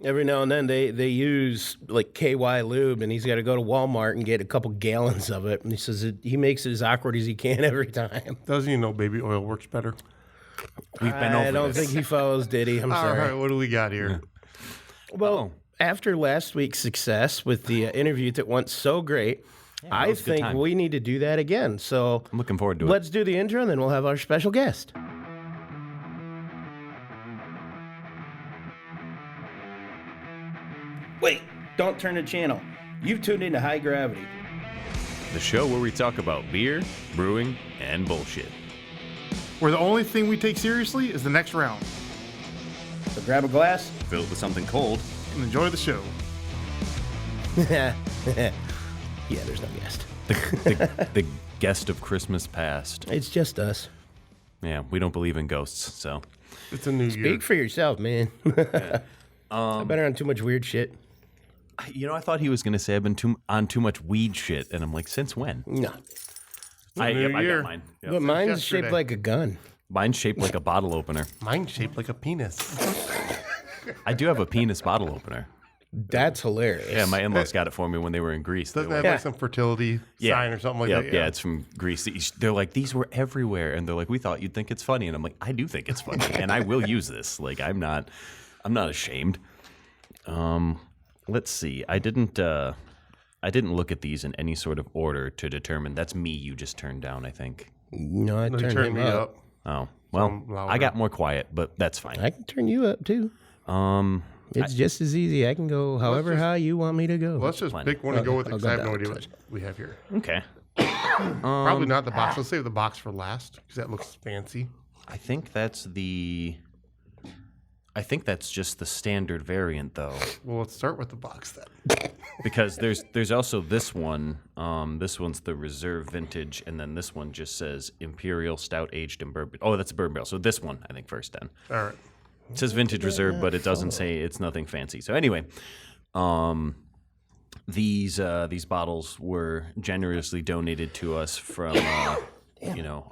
Every now and then they use like KY lube, and he's got to go to Walmart and get a couple gallons of it. And he says he makes it as awkward as he can every time. Doesn't he know baby oil works better? We've been over I don't this. think he follows Diddy. I'm All sorry. right, what do we got here? Well, after last week's success with the interview that went so great, I was a good think time. we need to do that again. So I'm looking forward to it. let's do the intro, and then we'll have our special guest. Wait, don't turn the channel. You've tuned into High Gravity. The show where we talk about beer, brewing, and bullshit. Where the only thing we take seriously is the next round. So grab a glass. Fill it with something cold. And enjoy the show. Yeah, there's no guest. The guest of Christmas past. It's just us. Yeah, we don't believe in ghosts, so. It's a new year. Speak for yourself, man. I've been around too much weird shit. You know, I thought he was going to say I've been on too much weed shit, and I'm like, since when? No. I year. got mine. Yep. But mine's yesterday. shaped like a gun. Mine's shaped like a bottle opener. Mine's shaped like a penis. I do have a penis bottle opener. That's hilarious. Yeah, my in-laws got it for me when they were in Greece. They Doesn't were that like, have like some fertility sign or something like that? yeah, it's from Greece. They're like, these were everywhere, and they're like, we thought you'd think it's funny, and I'm like, I do think it's funny, and I will use this. Like, I'm not ashamed. Let's see. I didn't look at these in any sort of order to determine. That's me. You just turned down, I think. No, I They turned turned him me up. up. Oh well, I'm louder. I got more quiet, but that's fine. I can turn you up too. It's just as easy. I can go however high you want me to go. Let's just Plenty. pick one and go with it I'll because I go have no down. idea what we have here. Okay. Probably not the box. Let's save the box for last because that looks fancy. I think that's just the standard variant, though. Well, let's start with the box then. Because there's also this one. This one's the reserve vintage, and then this one just says Imperial Stout aged in bourbon. Oh, that's a bourbon barrel. So this one, I think, first then. All right. It says vintage reserve, but it doesn't say it's nothing fancy. So anyway, these bottles were generously donated to us from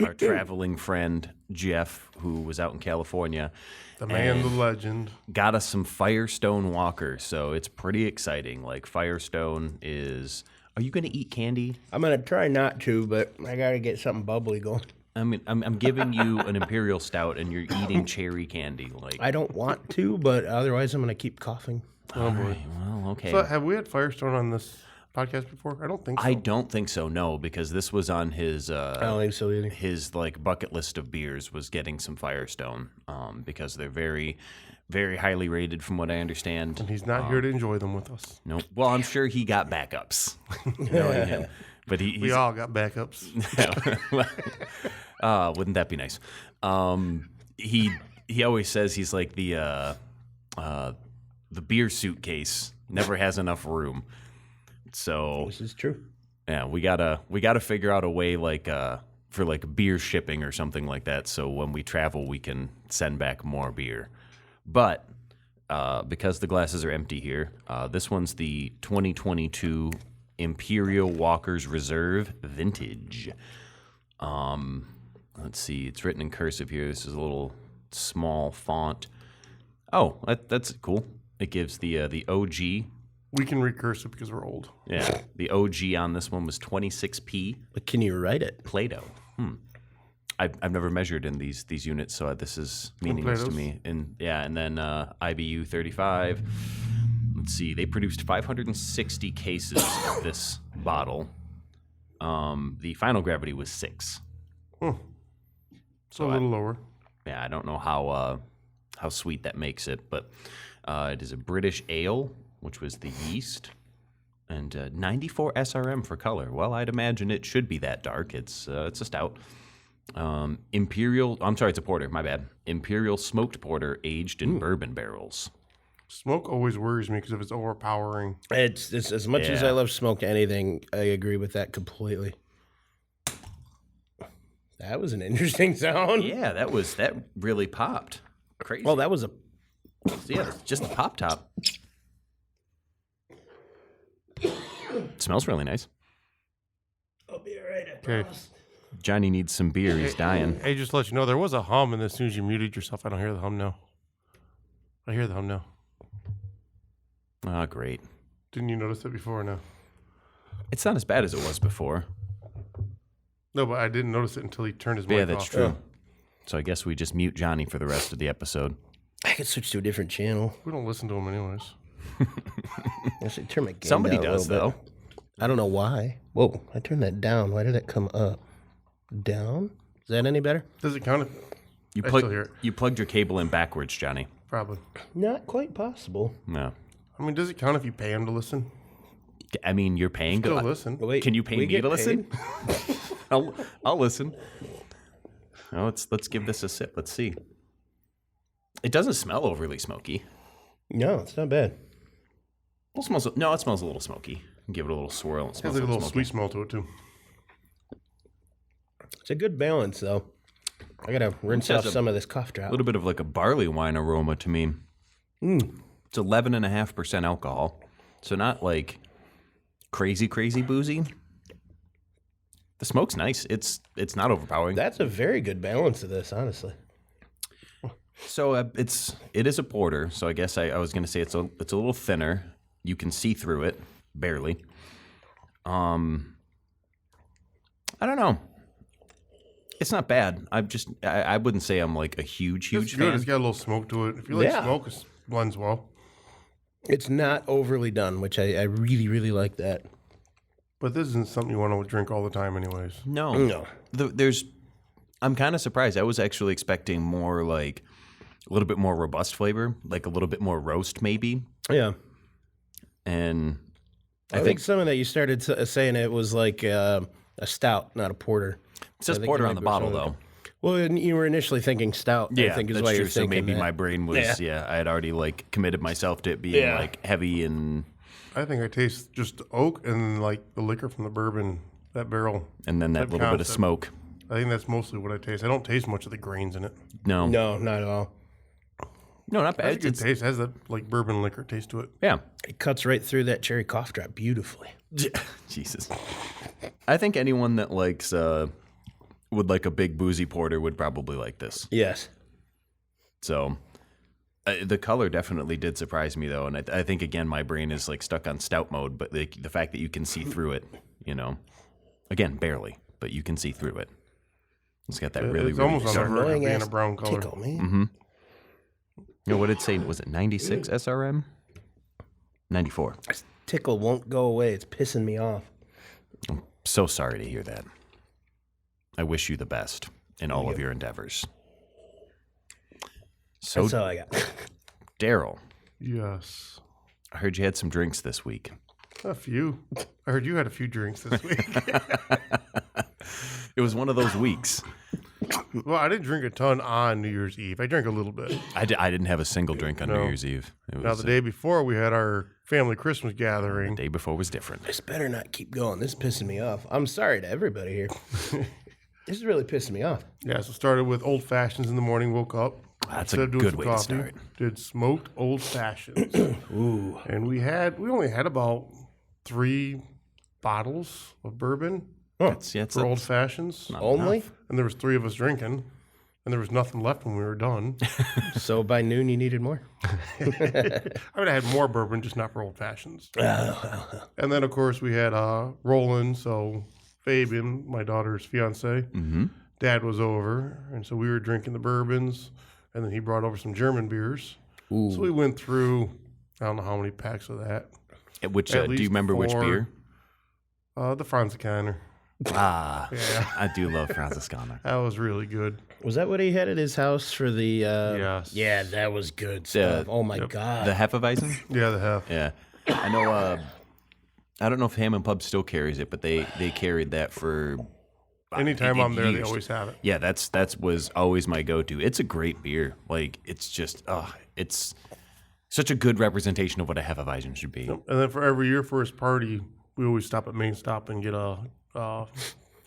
our traveling friend Jeff, who was out in California. The man, the legend. Got us some Firestone Walker, so it's pretty exciting. Like Firestone is. Are you going to eat candy? I'm gonna try not to, but I gotta get something bubbly going. I mean, I'm giving you an Imperial Stout, and you're eating cherry candy. Like, I don't want to, but otherwise I'm gonna keep coughing. all right, well, okay. So, have we had Firestone on this podcast before? I don't think so. I don't think so. No, because this was on his. I don't think so either. His like bucket list of beers was getting some Firestone, because they're very, very highly rated, from what I understand. And he's not here to enjoy them with us. No, well, I'm sure he got backups, knowing him. But We all got backups. wouldn't that be nice? He always says he's like the beer suitcase never has enough room. So This is true. yeah, we gotta figure out a way like for like beer shipping or something like that. So when we travel, we can send back more beer. But because the glasses are empty here, this one's the 2022 Imperial Walker's Reserve Vintage. Let's see, it's written in cursive here. This is a little small font. Oh, that's cool. It gives the OG. We can recurse it because we're old. Yeah, the OG on this one was 26p But can you write it? Play-Doh. I've never measured in these units, so this is meaningless to Play-Dohs? me. And then IBU 35. Let's see, they produced 560 cases of this bottle. The final gravity was 6. So a little lower. Yeah, I don't know how sweet that makes it, but it is a British ale, which was the yeast, and 94 SRM for color. Well, I'd imagine it should be that dark. It's a stout. It's a porter. My bad. Imperial smoked porter aged in bourbon barrels. Smoke always worries me because if it's overpowering. It's as much as Yeah. I love smoked anything, I agree with that completely. That was an interesting sound. Yeah, that really popped. Crazy. Well, that was a. Yeah, it's just a pop top. It smells really nice. I'll be all right. I Okay. promise. Johnny needs some beer. He's dying. Hey, just to let you know, there was a hum, and as soon as you muted yourself, I don't hear the hum now. I hear the hum now. Oh, great. Didn't you notice it before? No. It's not as bad as it was before. No, but I didn't notice it until he turned his mic Yeah, that's off. true. So I guess we just mute Johnny for the rest of the episode. I could switch to a different channel. We don't listen to him anyways. Actually, turn my game Somebody down a does, little though. bit. I don't know why. Whoa, I turned that down. Why did it come up? Down? Is that any better? Does it count? If, You, I still hear it. you plugged your cable in backwards, Johnny. Probably. Not quite possible. No. I mean, does it count if you pay him to listen? I mean, you're paying. Still listen. Wait, Can you pay we me get to listen? paid? I'll listen. Well, let's give this a sip. Let's see. It doesn't smell overly smoky. No, it's not bad. It smells a little smoky. Give it a little swirl. It It smells has like a little smoky. sweet smell to it too. It's a good balance, though. I gotta rinse has off some of this cough A drop. little bit of like a barley wine aroma to me. It's 11.5% alcohol, so not like crazy boozy. The smoke's nice. It's not overpowering. That's a very good balance of this, honestly. So it is a porter. So I guess I was gonna say it's a little thinner. You can see through it barely. I don't know. It's not bad. I wouldn't say I'm like a huge It's good. fan. It's got a little smoke to it. If you like Yeah. smoke, it blends well. It's not overly done, which I really, really like that. But this isn't something you want to drink all the time, anyways. No. I'm kind of surprised. I was actually expecting more like a little bit more robust flavor, like a little bit more roast maybe. Yeah. And I think some of that you started saying it was like a stout, not a porter. it says I think porter you on might the be bottle some of though. Well, and you were initially thinking stout. I think is that's why you're true. So thinking maybe that. my brain was I had already like committed myself to it being like heavy and I think I taste just oak and like the liquor from the bourbon, that barrel. then that That little bit of concept. smoke. I think that's mostly what I taste. I don't taste much of the grains in it. No, No, not at all. not That's a bad. good taste. It has that like bourbon liquor taste to it. Yeah. It cuts right through that cherry cough drop beautifully. Jesus. I think anyone that likes would like a big boozy porter would probably like this. Yes. So the color definitely did surprise me though, and I think again my brain is like stuck on stout mode. But the fact that you can see through it, again barely, but you can see through it. It's got that really It's really. almost on the verge of Annoying being ass a brown color. tickle, man. What did it say? Was it 96 SRM? 94. This tickle won't go away. It's pissing me off. So sorry to hear that. I wish you the best in all of your endeavors. So, That's all I got. Daryl, Yes. I heard you had some drinks this week. A few. I heard you had a few drinks this week. It was one of those weeks. Well, I didn't drink a ton on New Year's Eve. I drank a little bit. I didn't have a single drink on New Year's Eve. It Now, was the day before, we had our family Christmas gathering. the day before was different. This better not keep going. This is pissing me off. I'm sorry to everybody here. This is really pissing me off. Yeah, so started with old fashions in the morning, woke up. That's Instead a of doing good some way to coffee, start. Did smoked old fashions. Ooh. And we only had about 3 bottles of bourbon It's for old fashions. Only? And there was 3 of us drinking. And there was nothing left when we were done. So by noon you needed more? I mean, I had more bourbon, just not for old fashions. And then, of course, we had Roland, so Fabian, my daughter's fiance. Dad was over, and so we were drinking the bourbons, and then he brought over some German beers. Ooh. So we went through, I don't know how many packs of that. Which At do you least remember which 4. beer? The Franziskaner. Ah, Yeah. I do love Franziskaner. That was really good. Was that what he had at his house for the... Yes. Yeah, that was good stuff. Oh, my God. The Hefeweizen? Yeah, the half. Yeah. I know, I don't know if Hammond Pub still carries it, but they carried that for... Anytime I'm there, they years. always have it. Yeah, that was always my go-to. It's a great beer. Like, it's just, it's such a good representation of what a Hefeweizen should be. And then for every year for his party, we always stop at Main Stop and get a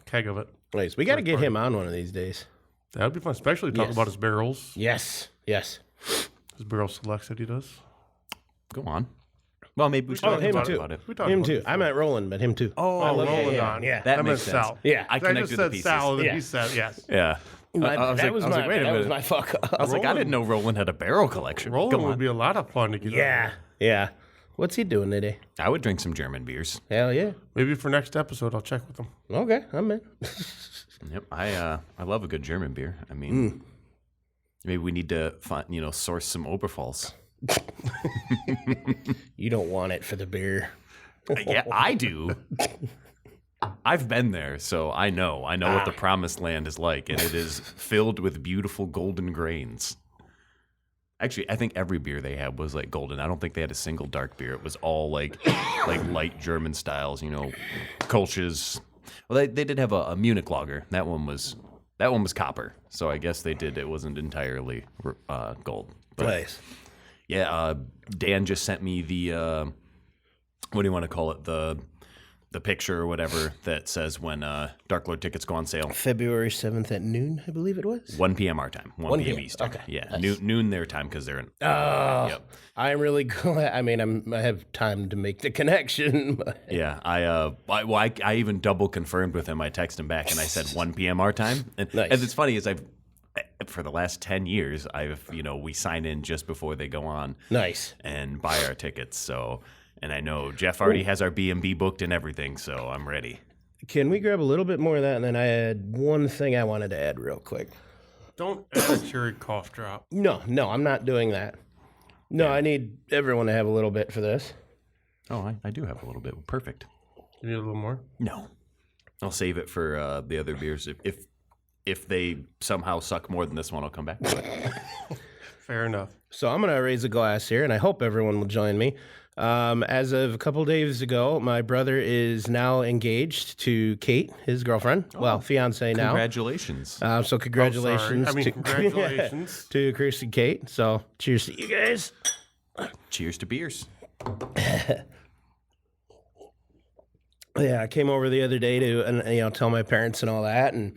keg of it. Nice. We got to get him on one of these days. That would be fun, especially talk Yes. about his barrels. Yes. Yes. His barrel selects that he does. Go on. Well, maybe we should Oh, talk him about, too. about it. We talked Him about too. it. I meant Roland, but him too. Oh, Oh, yeah, Roland yeah, on. yeah. That I makes meant sense. Sal. Yeah. I I connected just the said pieces. Sal, and then Yeah. he said yes. Yeah. I was that like, was I was my, like, wait a that was minute. my fuck up. I was like, I didn't know Roland had a barrel collection. Roland Go would on. be a lot of fun to get. Yeah. Yeah. What's he doing today? I would drink some German beers. Hell yeah. Maybe for next episode, I'll check with them. Okay, I'm in. Yep, I love a good German beer. I mean, maybe we need to find, source some Oberfalls. You don't want it for the beer. Yeah, I do. I've been there, so I know. I know what the promised land is like, and it is filled with beautiful golden grains. Actually, I think every beer they had was like golden. I don't think they had a single dark beer. It was all like light German styles, Kolsch's. Well, they did have a Munich lager. That one was copper. So I guess it wasn't entirely gold. But, Nice. yeah, Dan just sent me the what do you want to call it? The picture or whatever that says when Dark Lord tickets go on sale. February 7th at noon, I believe it was. 1 p.m. our time. 1 p.m. p.m. Eastern. Okay. Yeah, Nice. noon their time because they're in. Oh, Yep. I'm really glad. I mean, I have time to make the connection. But Yeah, I even double confirmed with him. I texted him back and I said 1 p.m. our time. And, Nice. and it's funny is for the last 10 years we sign in just before they go on nice. and buy our tickets. So, and I know Jeff already has our B&B booked and everything, so I'm ready. Can we grab a little bit more of that? And then I had one thing I wanted to add real quick. Don't add a cherry cough drop. No, I'm not doing that. No, I need everyone to have a little bit for this. Oh, I do have a little bit. Perfect. You need a little more? No, I'll save it for the other beers. If they somehow suck more than this one, I'll come back to it. Fair enough. So I'm going to raise a glass here, and I hope everyone will join me. As of a couple days ago, my brother is now engaged to Kate, his girlfriend. Well, fiance now. Congratulations. So congratulations. Congratulations. to Chris and Kate. So cheers to you guys. Cheers to beers. Yeah, I came over the other day to tell my parents and all that, and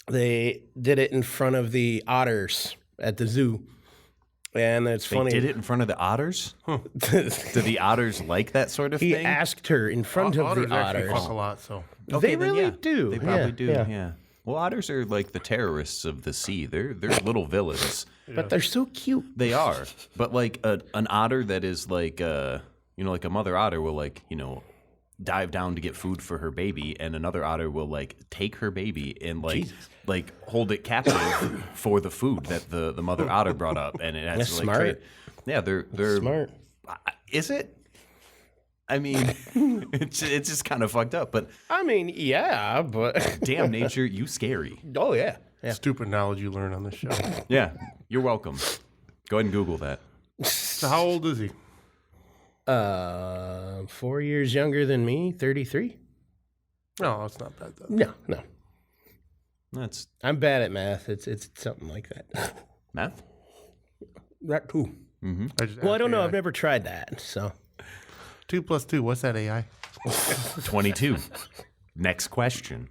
they did it in front of the otters at the zoo. And it's funny. They did it in front of the otters? Do the otters like that sort of He thing? asked her in front of the Actually otters. fuck a lot, so. They then really yeah. do. They probably do, Yeah. yeah. Well, otters are like the terrorists of the sea. They're little villains. But they're so cute. They are. But like an otter that is like, like a mother otter will dive down to get food for her baby, and another otter will take her baby and hold it captive for the food that the mother otter brought up, and it has That's to smart. Yeah, they're Smart. Is it? I mean, it's just kind of fucked up. But I mean, yeah, but damn nature, you scary. oh yeah. Stupid knowledge you learn on this show. Yeah, you're welcome. Go ahead and Google that. So how old is he? 4 years younger than me, 33. No, that's not bad though. No. That's I'm bad at math. It's something like that. math. That too. Well, I don't know. I've never tried that. So 2 + 2. What's that, AI? 22. Next question.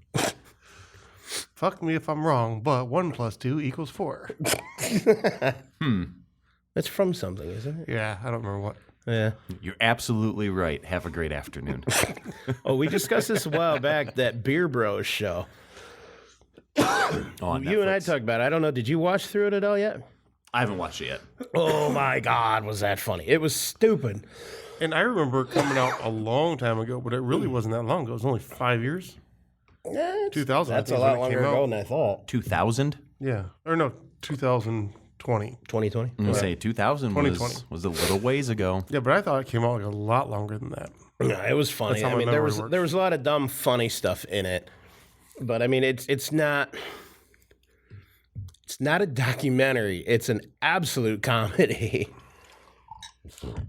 Fuck me if I'm wrong, but 1 + 2 = 4. that's from something, isn't it? Yeah, I don't remember what. Yeah. You're absolutely right. Have a great afternoon. Oh, we discussed this a while back. That Beer Bros show. On You and I Netflix. talked about it. I don't know. Did you watch through it at all yet? I haven't watched it yet. Oh my God, was that funny? It was stupid. And I remember it coming out a long time ago, but it really wasn't that long ago. It was only 5 years. 2000. I That's a think, is lot when it longer came ago out. than I thought. 2000? Yeah. Or no, 2020. 2020. I'm going to say 2000 was a little ways ago. Yeah, but I thought it came out a lot longer than that. No, it was funny. That's how I my mean, there memory was there was a lot of dumb, funny stuff in it, but I mean, it's not a documentary. It's an absolute comedy.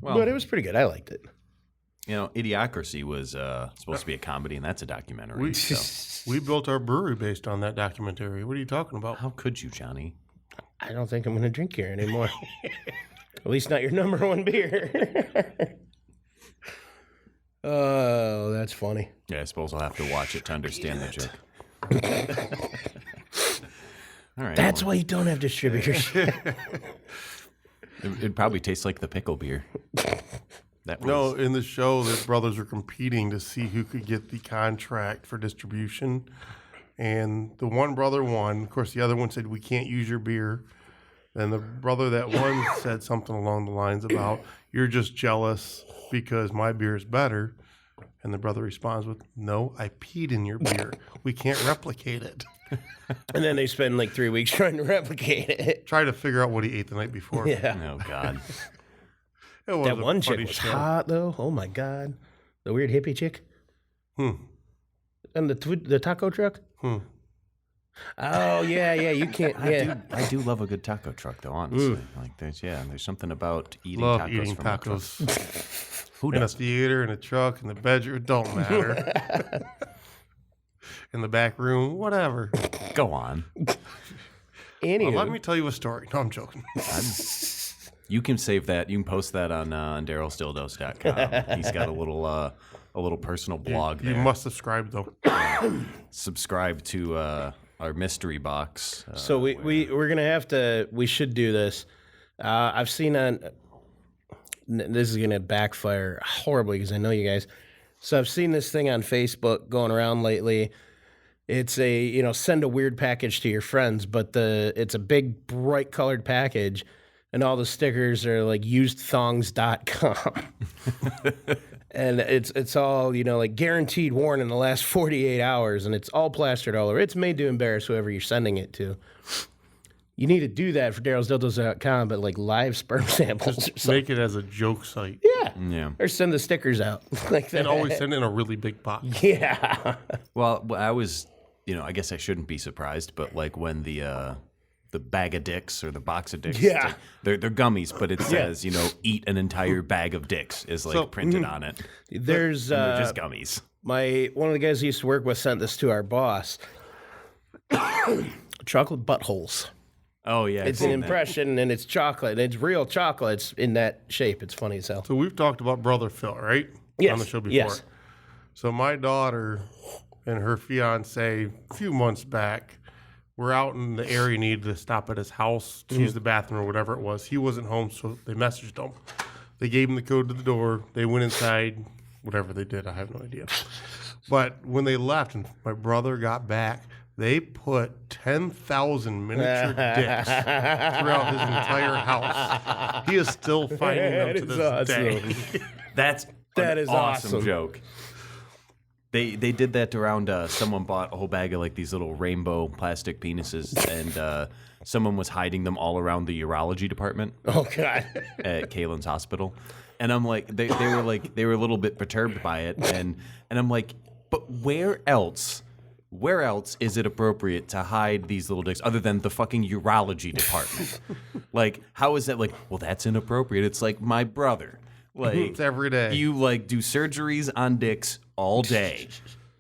Well, But it was pretty good. I liked it. Idiocracy was supposed to be a comedy, and that's a documentary. So. We built our brewery based on that documentary. What are you talking about? How could you, Johnny? I don't think I'm going to drink here anymore. At least not your number one beer. Oh, that's funny. Yeah, I suppose I'll have to watch it to understand the joke. All right. That's why you don't have distributors. It'd probably taste like the pickle beer. That was, No, in the show, the brothers were competing to see who could get the contract for distribution. And the one brother won. Of course, the other one said, "We can't use your beer." And the brother that won said something along the lines about, you're just jealous because my beer is better. And the brother responds with, no, I peed in your beer. We can't replicate it. And then they spend like 3 weeks trying to replicate it. Try to figure out what he ate the night before. Yeah. Oh, God. It was That a one chick funny was story. hot, though. Oh, my God. The weird hippie chick. And the taco truck? Oh, yeah. You can't. Yeah. I do love a good taco truck, though, honestly. Like, there's something about eating Love tacos eating from a truck. tacos. Who In a doesn't? theater, in a truck, in the bedroom, it don't matter. In the back room, whatever. Go on. Anywho. Let me tell you a story. No, I'm joking. You can save that. You can post that on DarylStillDose.com. He's got a little personal blog You there. must subscribe, though. Subscribe to our mystery box. So we're gonna have to. We should do this. I've seen on. This is gonna backfire horribly because I know you guys. So I've seen this thing on Facebook going around lately. It's a send a weird package to your friends, but it's a big bright colored package, and all the stickers are like usedthongs.com. And it's all, like guaranteed worn in the last 48 hours, and it's all plastered all over. It's made to embarrass whoever you're sending it to. You need to do that for DarylsDildos.com, but like live sperm samples or something. Make it as a joke site. Yeah. Yeah. Or send the stickers out like that. And always send in a really big box. Yeah. Well, I was, I guess I shouldn't be surprised, but like when the bag of dicks or the box of dicks, Yeah. it's like, they're gummies, but it says, eat an entire bag of dicks is like printed on it. There's And they're just gummies. one of the guys I used to work with sent this to our boss. Chocolate buttholes. Oh, yeah. It's an impression, and it's chocolate. It's real chocolate. It's in that shape. It's funny as hell. So we've talked about Brother Phil, right? Yes. On the show before. Yes. So my daughter and her fiance, a few months back, were out in the area, needed to stop at his house to use the bathroom or whatever it was. He wasn't home, so they messaged him. They gave him the code to the door. They went inside. Whatever they did, I have no idea. But when they left and my brother got back, they put 10,000 miniature dicks throughout his entire house. He is still finding them to That this is day. That That an is awesome awesome. joke. They did that around. Someone bought a whole bag of like these little rainbow plastic penises, and someone was hiding them all around the urology department Oh, God. at Kalen's hospital. And I'm like, they were a little bit perturbed by it, and I'm like, but where else is it appropriate to hide these little dicks other than the fucking urology department? Like, how is that? Like, well, that's inappropriate. It's like my brother. Like, It's every day. you like do surgeries on dicks all day.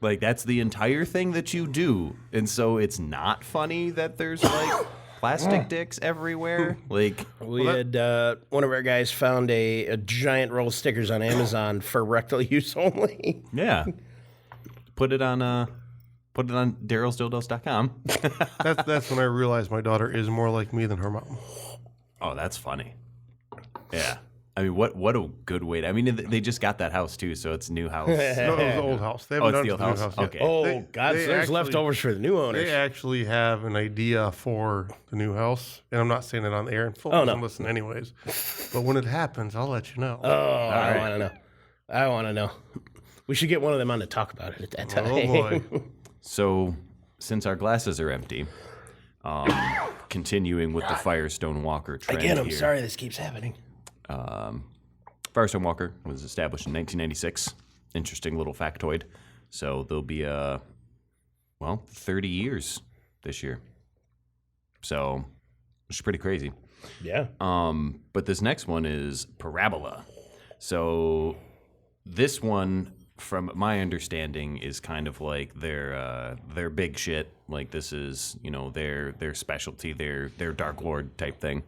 Like, that's the entire thing that you do. And so it's not funny that there's like plastic dicks everywhere. Like, We had one of our guys found a giant roll of stickers on Amazon for rectal use only. yeah. Put it on DarylsDildos.com. That's when I realized my daughter is more like me than her mom. Oh, that's funny. Yeah. I mean, what a good way to... I mean, they just got that house, too, so it's a new house. No, it was the old house. They haven't it's done the it old to the new house? yet. Okay. Oh, They- God. they So there's actually- leftovers for the new owners. They actually have an idea for the new house, and I'm not saying it on the air. And folks Oh, no. don't listen anyways. But when it happens, I'll let you know. Oh, I want to know. I want to know. We should get one of them on to talk about it at that time. Oh, boy. So, since our glasses are empty, continuing with the Firestone Walker trend Again, I'm here. sorry this keeps happening. Firestone Walker was established in 1996. Interesting little factoid. So there'll be 30 years this year. So it's pretty crazy. Yeah. But this next one is Parabola. So this one, from my understanding, is kind of like their big shit. Like this is their specialty, their Dark Lord type thing.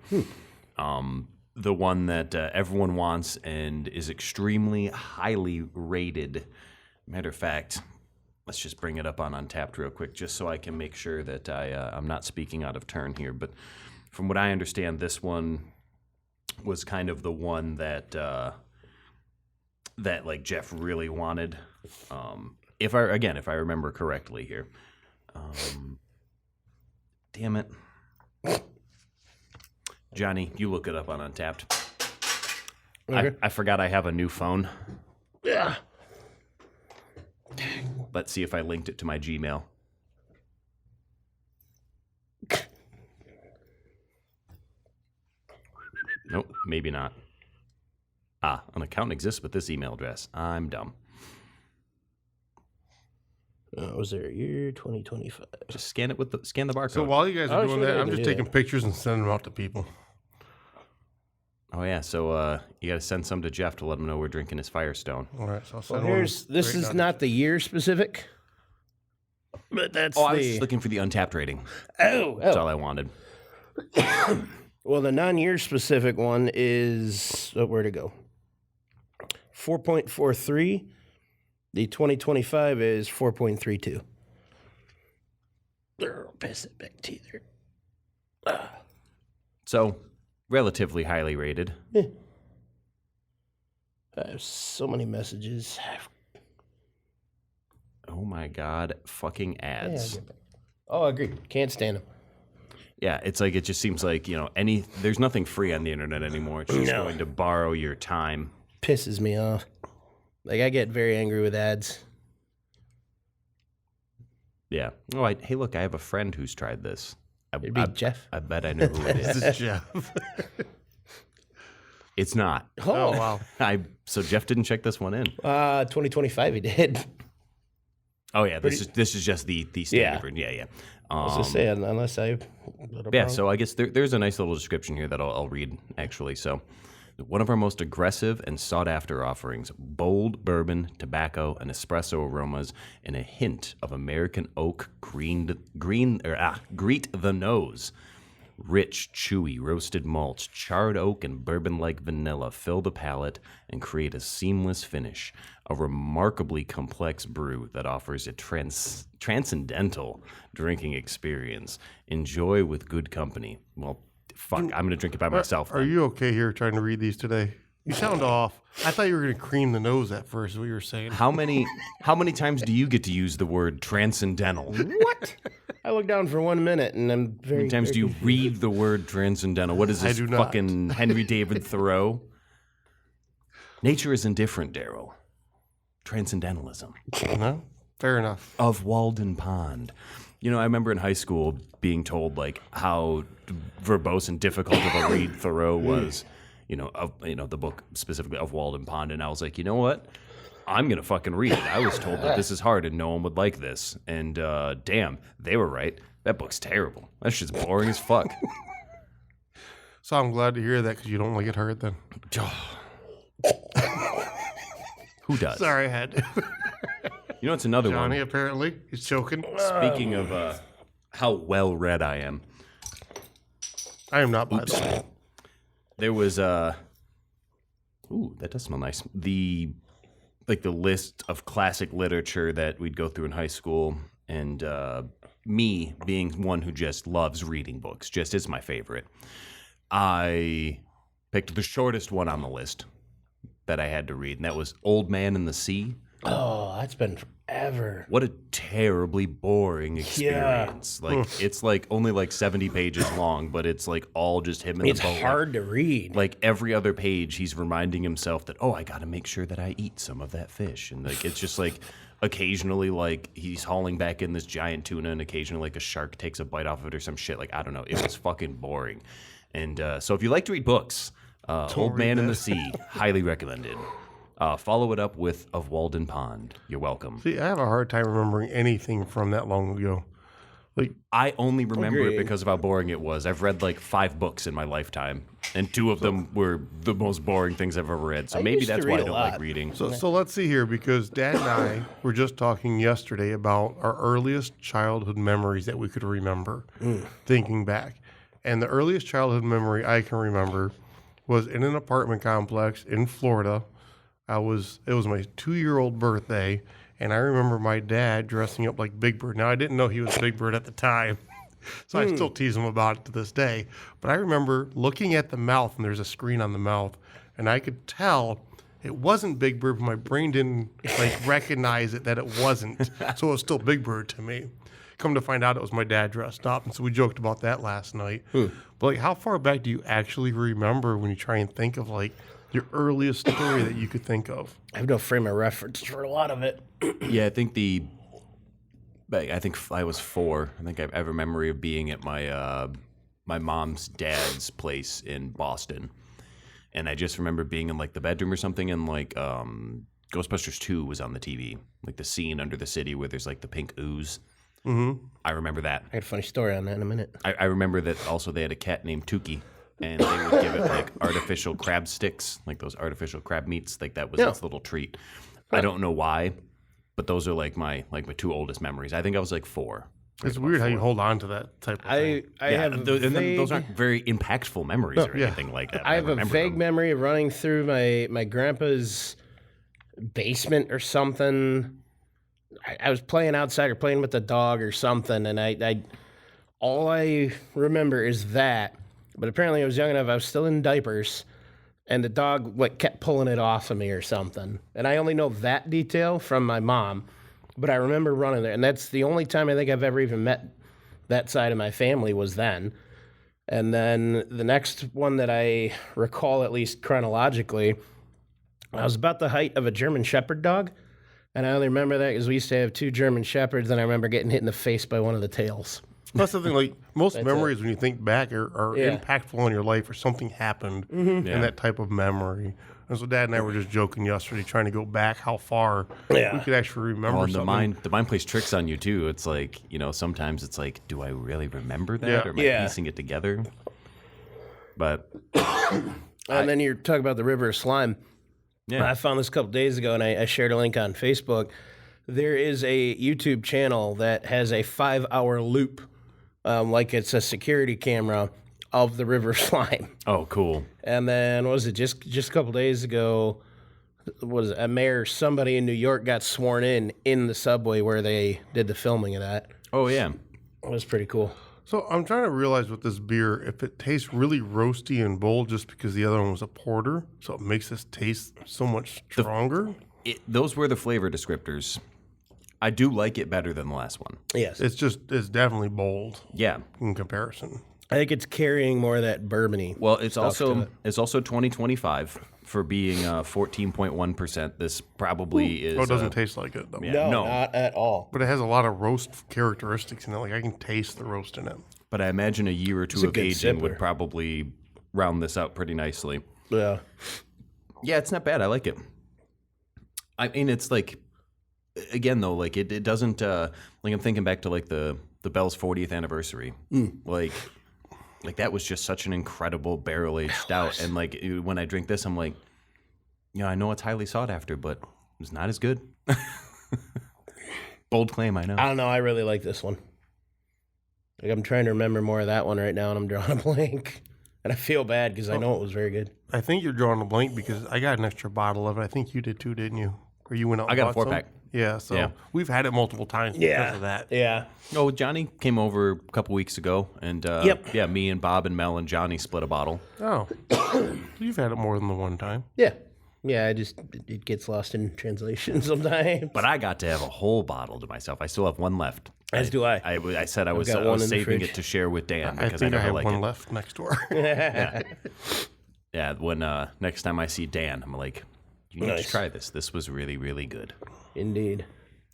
The one that everyone wants and is extremely highly rated. Matter of fact, let's just bring it up on Untapped real quick, just so I can make sure that I'm not speaking out of turn here. But from what I understand, this one was kind of the one that like Jeff really wanted. If I remember correctly here. Damn it. Johnny, you look it up on Untapped. Okay. I forgot I have a new phone. Yeah. Let's see if I linked it to my Gmail. Nope, maybe not. An account exists with this email address. I'm dumb. Was there a year 2025? Just scan the barcode. So while you guys are Oh, doing sure, that, I I'm can just do taking that. pictures and sending them out to people. Oh yeah, so you got to send some to Jeff to let him know we're drinking his Firestone. All right, so I'll Well, send one. this is not the year specific, but that's Oh, I was the. just looking for the untapped rating. Oh, That's all I wanted. Well, the non-year specific one is where to go. 4.43. The 2025 is 4.32. I'll pass it back to you there. So, relatively highly rated. I have so many messages. Oh my god, fucking ads. Oh, I agree. Can't stand them. Yeah, it's like it just seems like, there's nothing free on the internet anymore. It's just No. going to borrow your time. Pisses me off. Like, I get very angry with ads. Yeah. Oh, hey, look, I have a friend who's tried this. It'd be Jeff. I bet I know who it This is. is Jeff. It's not. Oh, wow. So Jeff didn't check this one in. 2025 he did. Oh yeah, this is just the standard Yeah. version. Yeah. I was just saying, unless I... Yeah, so I guess there's a nice little description here that I'll read, actually. So, one of our most aggressive and sought-after offerings, bold bourbon, tobacco, and espresso aromas, and a hint of American oak greet the nose. Rich, chewy, roasted malts, charred oak, and bourbon-like vanilla fill the palate and create a seamless finish. A remarkably complex brew that offers a transcendental drinking experience. Enjoy with good company. Well, fuck, I'm going to drink it by myself. Are you okay here trying to read these today? You sound off. I thought you were going to cream the nose at first, is what you were saying. How many times do you get to use the word transcendental? What? I look down for 1 minute and I'm very... How many times do you read the word transcendental? What is this, I do not. fucking Henry David Thoreau? Nature is indifferent, Daryl. Transcendentalism. No? Fair enough. Of Walden Pond. I remember in high school being told like how verbose and difficult of a read Thoreau was. The book specifically of Walden Pond, and I was like, you know what? I'm gonna fucking read it. I was told that this is hard and no one would like this, and damn, they were right. That book's terrible. That shit's boring as fuck. So I'm glad to hear that because you don't like it hard then. Who does? Sorry, I had to. It's another Johnny, one. apparently. He's choking. Speaking of how well read I am, I am not, by the way. there was ooh, that does smell nice. The list of classic literature that we'd go through in high school, and me being one who just loves reading books, just is my favorite. I picked the shortest one on the list that I had to read, and that was Old Man and the Sea. Oh, that's been forever. What a terribly boring experience. It's like only like 70 pages long, but it's like all just him in It's the boat. hard to read. Like every other page, he's reminding himself that, I got to make sure that I eat some of that fish. And like, it's just like occasionally like he's hauling back in this giant tuna and occasionally like a shark takes a bite off of it or some shit. Like, I don't know. It was fucking boring. And so if you like to read books, Old Man in the Sea, highly recommended. Follow it up with Of Walden Pond. You're welcome. See, I have a hard time remembering anything from that long ago. Like, I only remember Agreed. it because of how boring it was. I've read like 5 books in my lifetime, and 2 of them were the most boring things I've ever read. So I maybe used to that's why I read a don't lot. like reading. so let's see here, because Dad and I were just talking yesterday about our earliest childhood memories that we could remember, thinking back. And the earliest childhood memory I can remember was in an apartment complex in Florida. It was my 2-year-old birthday, and I remember my dad dressing up like Big Bird. Now, I didn't know he was Big Bird at the time, so I still tease him about it to this day. But I remember looking at the mouth, and there's a screen on the mouth, and I could tell it wasn't Big Bird, but my brain didn't recognize it that it wasn't. So it was still Big Bird to me. Come to find out, it was my dad dressed up, and so we joked about that last night. But how far back do you actually remember when you try and think of Your earliest story that you could think of. I have no frame of reference for a lot of it. Yeah, I think I was 4. I think I have a memory of being at my mom's dad's place in Boston, and I just remember being in like the bedroom or something, and like Ghostbusters 2 was on the TV, like the scene under the city where there's like the pink ooze. Mm-hmm. I remember that. I got a funny story on that in a minute. I remember that also they had a cat named Tuki, and they would give it like artificial crab sticks, like those artificial crab meats. Like that was its little treat. I don't know why, but those are like my 2 oldest memories. I think I was like 4. It's weird how you hold on to that type of thing. I have those aren't very impactful memories or anything like that. I have a vague them. memory of running through my grandpa's basement or something. I was playing outside or playing with the dog or something, and I all I remember is that. But apparently I was young enough, I was still in diapers, and the dog kept pulling it off of me or something. And I only know that detail from my mom, but I remember running there. And that's the only time I think I've ever even met that side of my family was then. And then the next one that I recall, at least chronologically, I was about the height of a German Shepherd dog. And I only remember that because we used to have 2 German Shepherds, and I remember getting hit in the face by one of the tails. That's something like most memories when you think back are impactful in your life or something happened in that type of memory. And so Dad and I were just joking yesterday, trying to go back how far we could actually remember something. The mind plays tricks on you too. It's like, sometimes it's like, do I really remember that? Or am I piecing it together? But and then you're talking about the River of Slime. Yeah. I found this a couple days ago, and I shared a link on Facebook. There is a YouTube channel that has a 5-hour loop, like it's a security camera of the River Slime. Oh, cool. And then, what was it, just a couple days ago, a mayor, somebody in New York got sworn in the subway where they did the filming of that. Oh, yeah. It was pretty cool. So I'm trying to realize with this beer, if it tastes really roasty and bold just because the other one was a porter, so it makes this taste so much stronger. Those were the flavor descriptors. I do like it better than the last one. Yes. It's definitely bold. Yeah. In comparison. I think it's carrying more of that bourbon-y. Well, it's also 2025 for being 14.1%. This probably is. Oh, it doesn't taste like it, though. Yeah, no, not at all. But it has a lot of roast characteristics in it. Like, I can taste the roast in it. But I imagine a year or two of aging would probably round this out pretty nicely. Yeah. Yeah, it's not bad. I like it. I mean, it's like, again, though, like, it doesn't, like, I'm thinking back to, like, the Bell's 40th anniversary. Like, that was just such an incredible barrel-aged stout. And, like, when I drink this, I'm like, I know it's highly sought after, but it's not as good. Bold claim, I know. I don't know. I really like this one. Like, I'm trying to remember more of that one right now, and I'm drawing a blank. And I feel bad because I know it was very good. I think you're drawing a blank because I got an extra bottle of it. I think you did too, didn't you? Or you went out and I got a bought 4-pack. some? Yeah, so we've had it multiple times because of that. Yeah. Oh, Johnny came over a couple weeks ago, and me and Bob and Mel and Johnny split a bottle. Oh, you've had it more than the one time. Yeah. Yeah, it gets lost in translation sometimes. But I got to have a whole bottle to myself. I still have one left. As do I. I said I was got one in the saving fridge. it to share with Dan I because think I never have like one it. left next door. Yeah, when next time I see Dan, I'm like, you need to try this. This was really, really good. Indeed.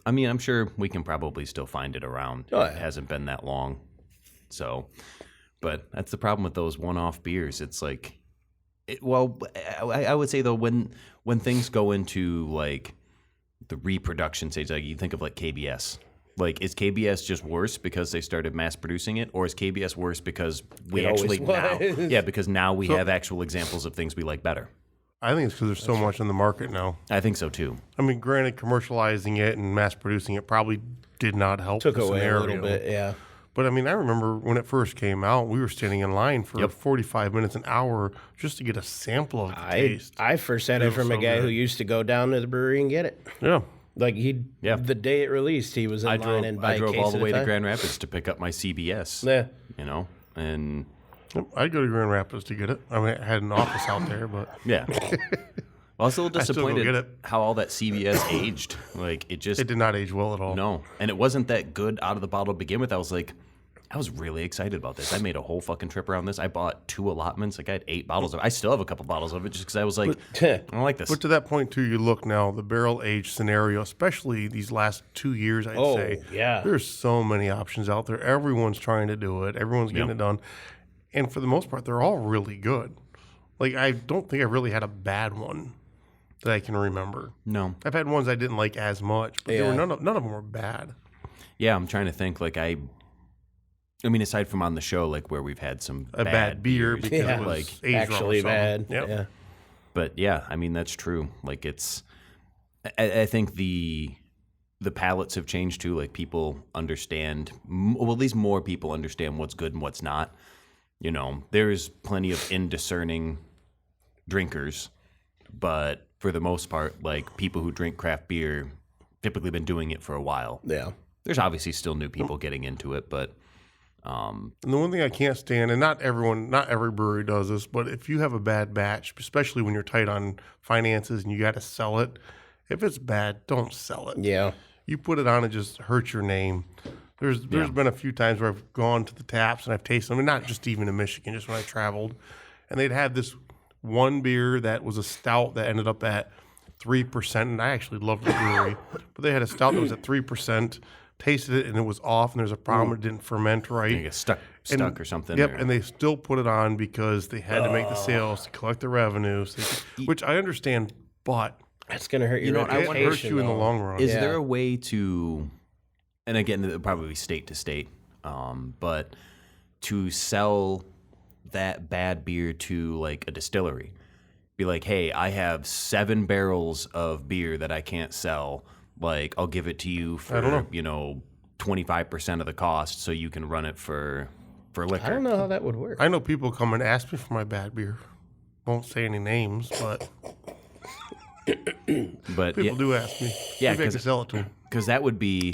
I mean, I'm sure we can probably still find it around. Oh, yeah. It hasn't been that long. So, but that's the problem with those one-off beers. It's like, I would say, though, when things go into, like, the reproduction stage, like, you think of, like, KBS. Like, is KBS just worse because they started mass producing it? Or is KBS worse because we actually now... Yeah, because now we have actual examples of things we like better. I think it's because there's so much in the market now. I think so, too. I mean, granted, commercializing it and mass producing it probably did not help Took the away scenario. a little bit, yeah. But, I mean, I remember when it first came out, we were standing in line for 45 minutes, an hour, just to get a sample of the taste. I first had it from a guy who used to go down to the brewery and get it. Yeah. Like, the day it released, he was in line and buy I a drove case all the at way a to time. Grand Rapids to pick up my CBS. Yeah. And... I'd go to Grand Rapids to get it. I mean, I had an office out there, but... Yeah. I was a little still go get disappointed it. how all that CBS aged. Like, it just... It did not age well at all. No. And it wasn't that good out of the bottle to begin with. I was like, I was really excited about this. I made a whole fucking trip around this. I bought 2 allotments. Like I had 8 bottles of it. I still have a couple bottles of it just because I was like, I don't like this. But to that point, too, you look now, the barrel age scenario, especially these last 2 years, I'd say. Yeah. There's so many options out there. Everyone's trying to do it. Everyone's getting it done. And for the most part, they're all really good. Like, I don't think I really had a bad one that I can remember. No. I've had ones I didn't like as much, but they were none of them were bad. Yeah, I'm trying to think. Like I mean, aside from on the show, like where we've had some bad beer beers, because it was like aged Actually wrong or bad. something. Yep. Yeah. But yeah, I mean that's true. Like it's, I think the palates have changed too. Like people understand, well, at least more people understand what's good and what's not. You know, there's plenty of indiscerning drinkers, but for the most part, like people who drink craft beer typically been doing it for a while. Yeah. There's obviously still new people getting into it, but And the one thing I can't stand, and not every brewery does this, but if you have a bad batch, especially when you're tight on finances and you got to sell it, if it's bad, don't sell it. Yeah. You put it on, it just hurts your name. There's been a few times where I've gone to the taps and I've tasted them, and not just even in Michigan, just when I traveled, and they'd had this one beer that was a stout that ended up at 3%, and I actually loved the brewery, but they had a stout that was at 3%. Tasted it and it was off, and there's a problem. It didn't ferment right. you get stuck or something. Yep, or- and they still put it on because they had to make the sales to collect the revenues, which I understand, but That's going to hurt your know, I it wonder- hurts you in the long run. Is Yeah. there a way to, and again, it'll probably be state to state, but to sell that bad beer to like a distillery? Be like, hey, I have 7 barrels of beer that I can't sell. Like, I'll give it to you for, 25% of the cost so you can run it for liquor. I don't know how that would work. I know people come and ask me for my bad beer. Won't say any names, but But people do ask me. Yeah, Maybe I 'cause- can sell it to them. because that would be,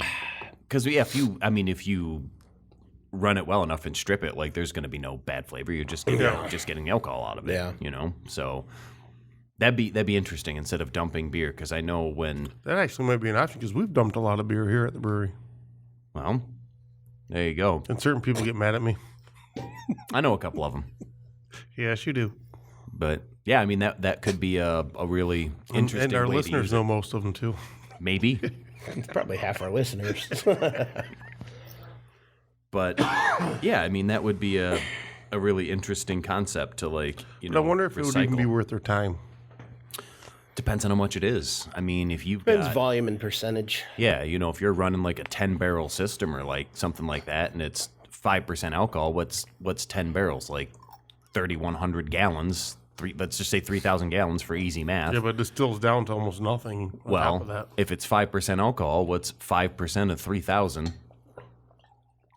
because if you run it well enough and strip it, like there's going to be no bad flavor. You're just getting alcohol out of it. Yeah. You know, so that'd be interesting instead of dumping beer. Because I know when, That actually might be an option because we've dumped a lot of beer here at the brewery, well, there you go. and certain people get mad at me. I know a couple of them, Yes, you do. but yeah, I mean that could be a really interesting. And our way to listeners use it. know most of them too. Maybe. It's probably half our listeners. But yeah, I mean that would be a really interesting concept to like, But I wonder if it would even be recycle. worth their time. Depends on how much it is. I mean, if you've Depends got, volume and percentage. yeah, if you're running like a 10-barrel system or like something like that, and it's 5% alcohol, what's 10 barrels? Like 3,100 gallons. Let's just say 3,000 gallons for easy math. Yeah, but it distills down to almost nothing on top of that. if it's 5% alcohol, what's 5% of 3,000?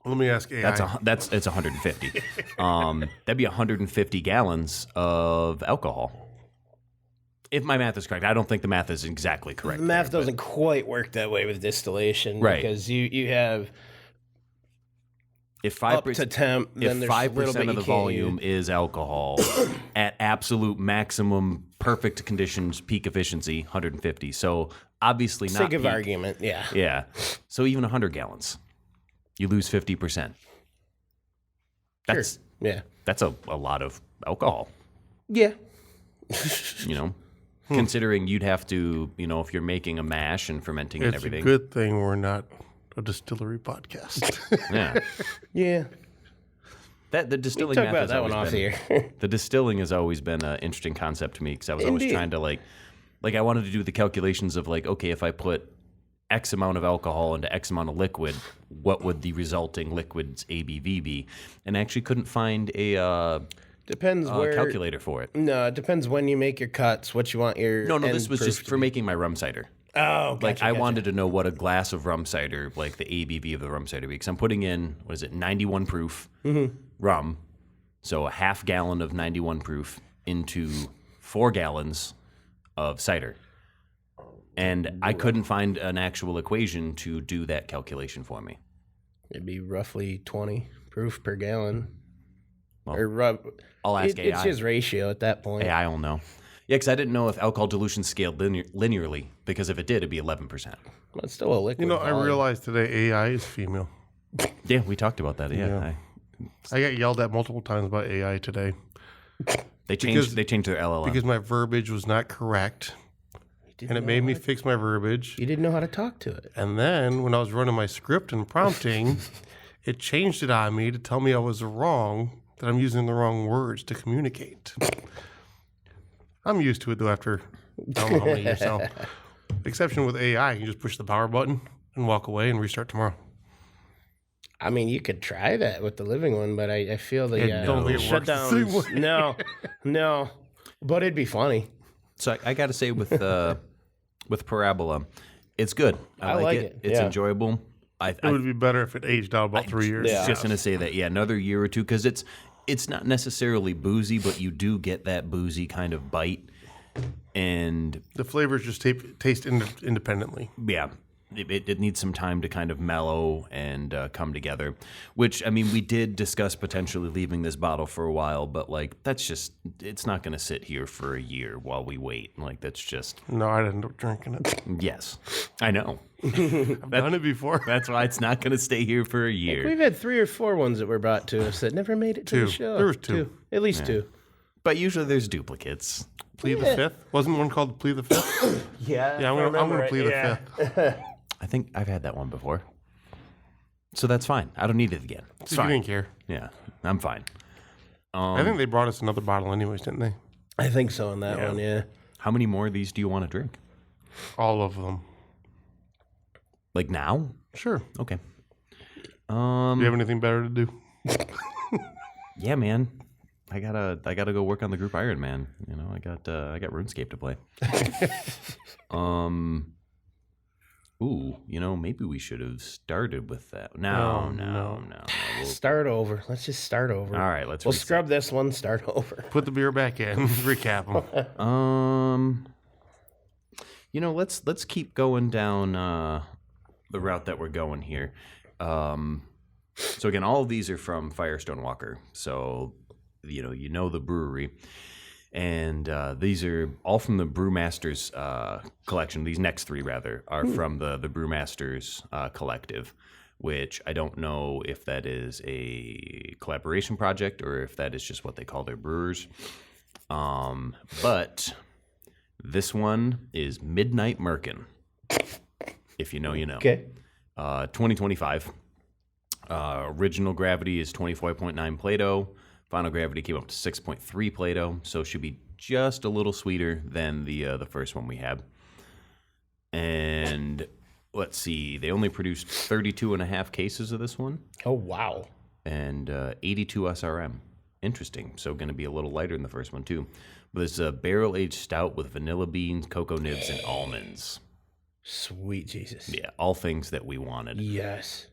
Let me ask AI. It's 150. That'd be 150 gallons of alcohol. If my math is correct, I don't think the math is exactly correct. The math there, doesn't quite work that way with distillation. Right. Because you have but if 5%, up to temp, then if there's a little 5% bit of the you can't volume is alcohol at absolute maximum perfect conditions, peak efficiency, 150. So obviously not sake of peak. argument. Yeah. Yeah. So even 100 gallons, you lose 50%. That's Yeah. that's a lot of alcohol, Yeah. Considering you'd have to, if you're making a mash and fermenting and It's a everything. good thing we're not a distillery podcast. Yeah. Yeah. The distilling Talk math about has that one always off been, here. the distilling has always been an interesting concept to me because I was always Indeed. trying to like I wanted to do the calculations of like, okay, if I put X amount of alcohol into X amount of liquid, what would the resulting liquid's ABV be? And I actually couldn't find a Depends where. calculator for it. No, it depends when you make your cuts, what you want your. No, end this was proof just to for be. making my rum cider. Oh, Like gotcha, I gotcha. wanted to know what a glass of rum cider, like the ABV of the rum cider, because I'm putting in 91 proof rum, so a half gallon of 91 proof into 4 gallons of cider, and I couldn't find an actual equation to do that calculation for me. It'd be roughly 20 proof per gallon. Well, or I'll ask It's AI. his ratio at that point. AI will know. Yeah, because I didn't know if alcohol dilution scaled linearly, because if it did, it'd be 11%. But it's still a liquid. I volume. realized today AI is female. Yeah, we talked about that. Yeah, Yeah. I got yelled at multiple times by AI today they changed their LLM. because my verbiage was not correct, and it made me fix my verbiage. You didn't know how to talk to it. And then when I was running my script and prompting, it changed it on me to tell me I was wrong, that I'm using the wrong words to communicate. I'm used to it though after I don't know how many years now. Exception with AI, you can just push the power button and walk away and restart tomorrow. I mean, you could try that with the living one, but I feel the don't think it works the same shutdowns. way. No, but it'd be funny. So I got to say with Parabola, it's good. I like it. It's enjoyable. It would be better if it aged out about 3 years. I was just gonna say that. Yeah, another year or two, because it's not necessarily boozy, but you do get that boozy kind of bite, and The flavors just taste independently. yeah, it needs some time to kind of mellow and come together. Which, I mean, we did discuss potentially leaving this bottle for a while, but like it's not gonna sit here for a year while we wait. Like that's just No, I'd end up drinking it. yes, I know. I've done it before. That's why it's not gonna stay here for a year. We've had 3 or 4 ones that were brought to us that never made it to the Two. show. There was two. At least 2. But usually there's duplicates. Plead the Fifth? Wasn't one called Plead the Fifth? Yeah, Yeah, I'm gonna plead the Fifth. I think I've had that one before. So that's fine. I don't need it again. It's You fine. didn't care. Yeah, I'm fine. I think they brought us another bottle anyways, didn't they? I think so on that one. Yeah. How many more of these do you want to drink? All of them. Like now? Sure. Okay. Do you have anything better to do? Yeah, man. I gotta go work on the group Iron Man. You know, I got RuneScape to play. Ooh, you know, maybe we should have started with that. No. Start over. Let's just start over. All right, let's We'll reset. scrub this one. Start over. Put the beer back in. Recap them. You know, let's keep going down the route that we're going here. So again, all of these are from Firestone Walker. So you know the brewery, and these are all from the Brewmasters collection. These next 3 rather are from the Brewmasters collective, which I don't know if that is a collaboration project or if that is just what they call their brewers. But this one is Midnight Merkin. If you know, you know. Okay. 2025. Original gravity is 24.9 Plato. Final gravity came up to 6.3 Plato, so should be just a little sweeter than the first one we had. And let's see, they only produced 32 and a half cases of this one, Oh wow. and 82 SRM. Interesting. So going to be a little lighter than the first one too. But it's a barrel-aged stout with vanilla beans, cocoa nibs, and almonds. Sweet Jesus. Yeah, all things that we wanted. Yes.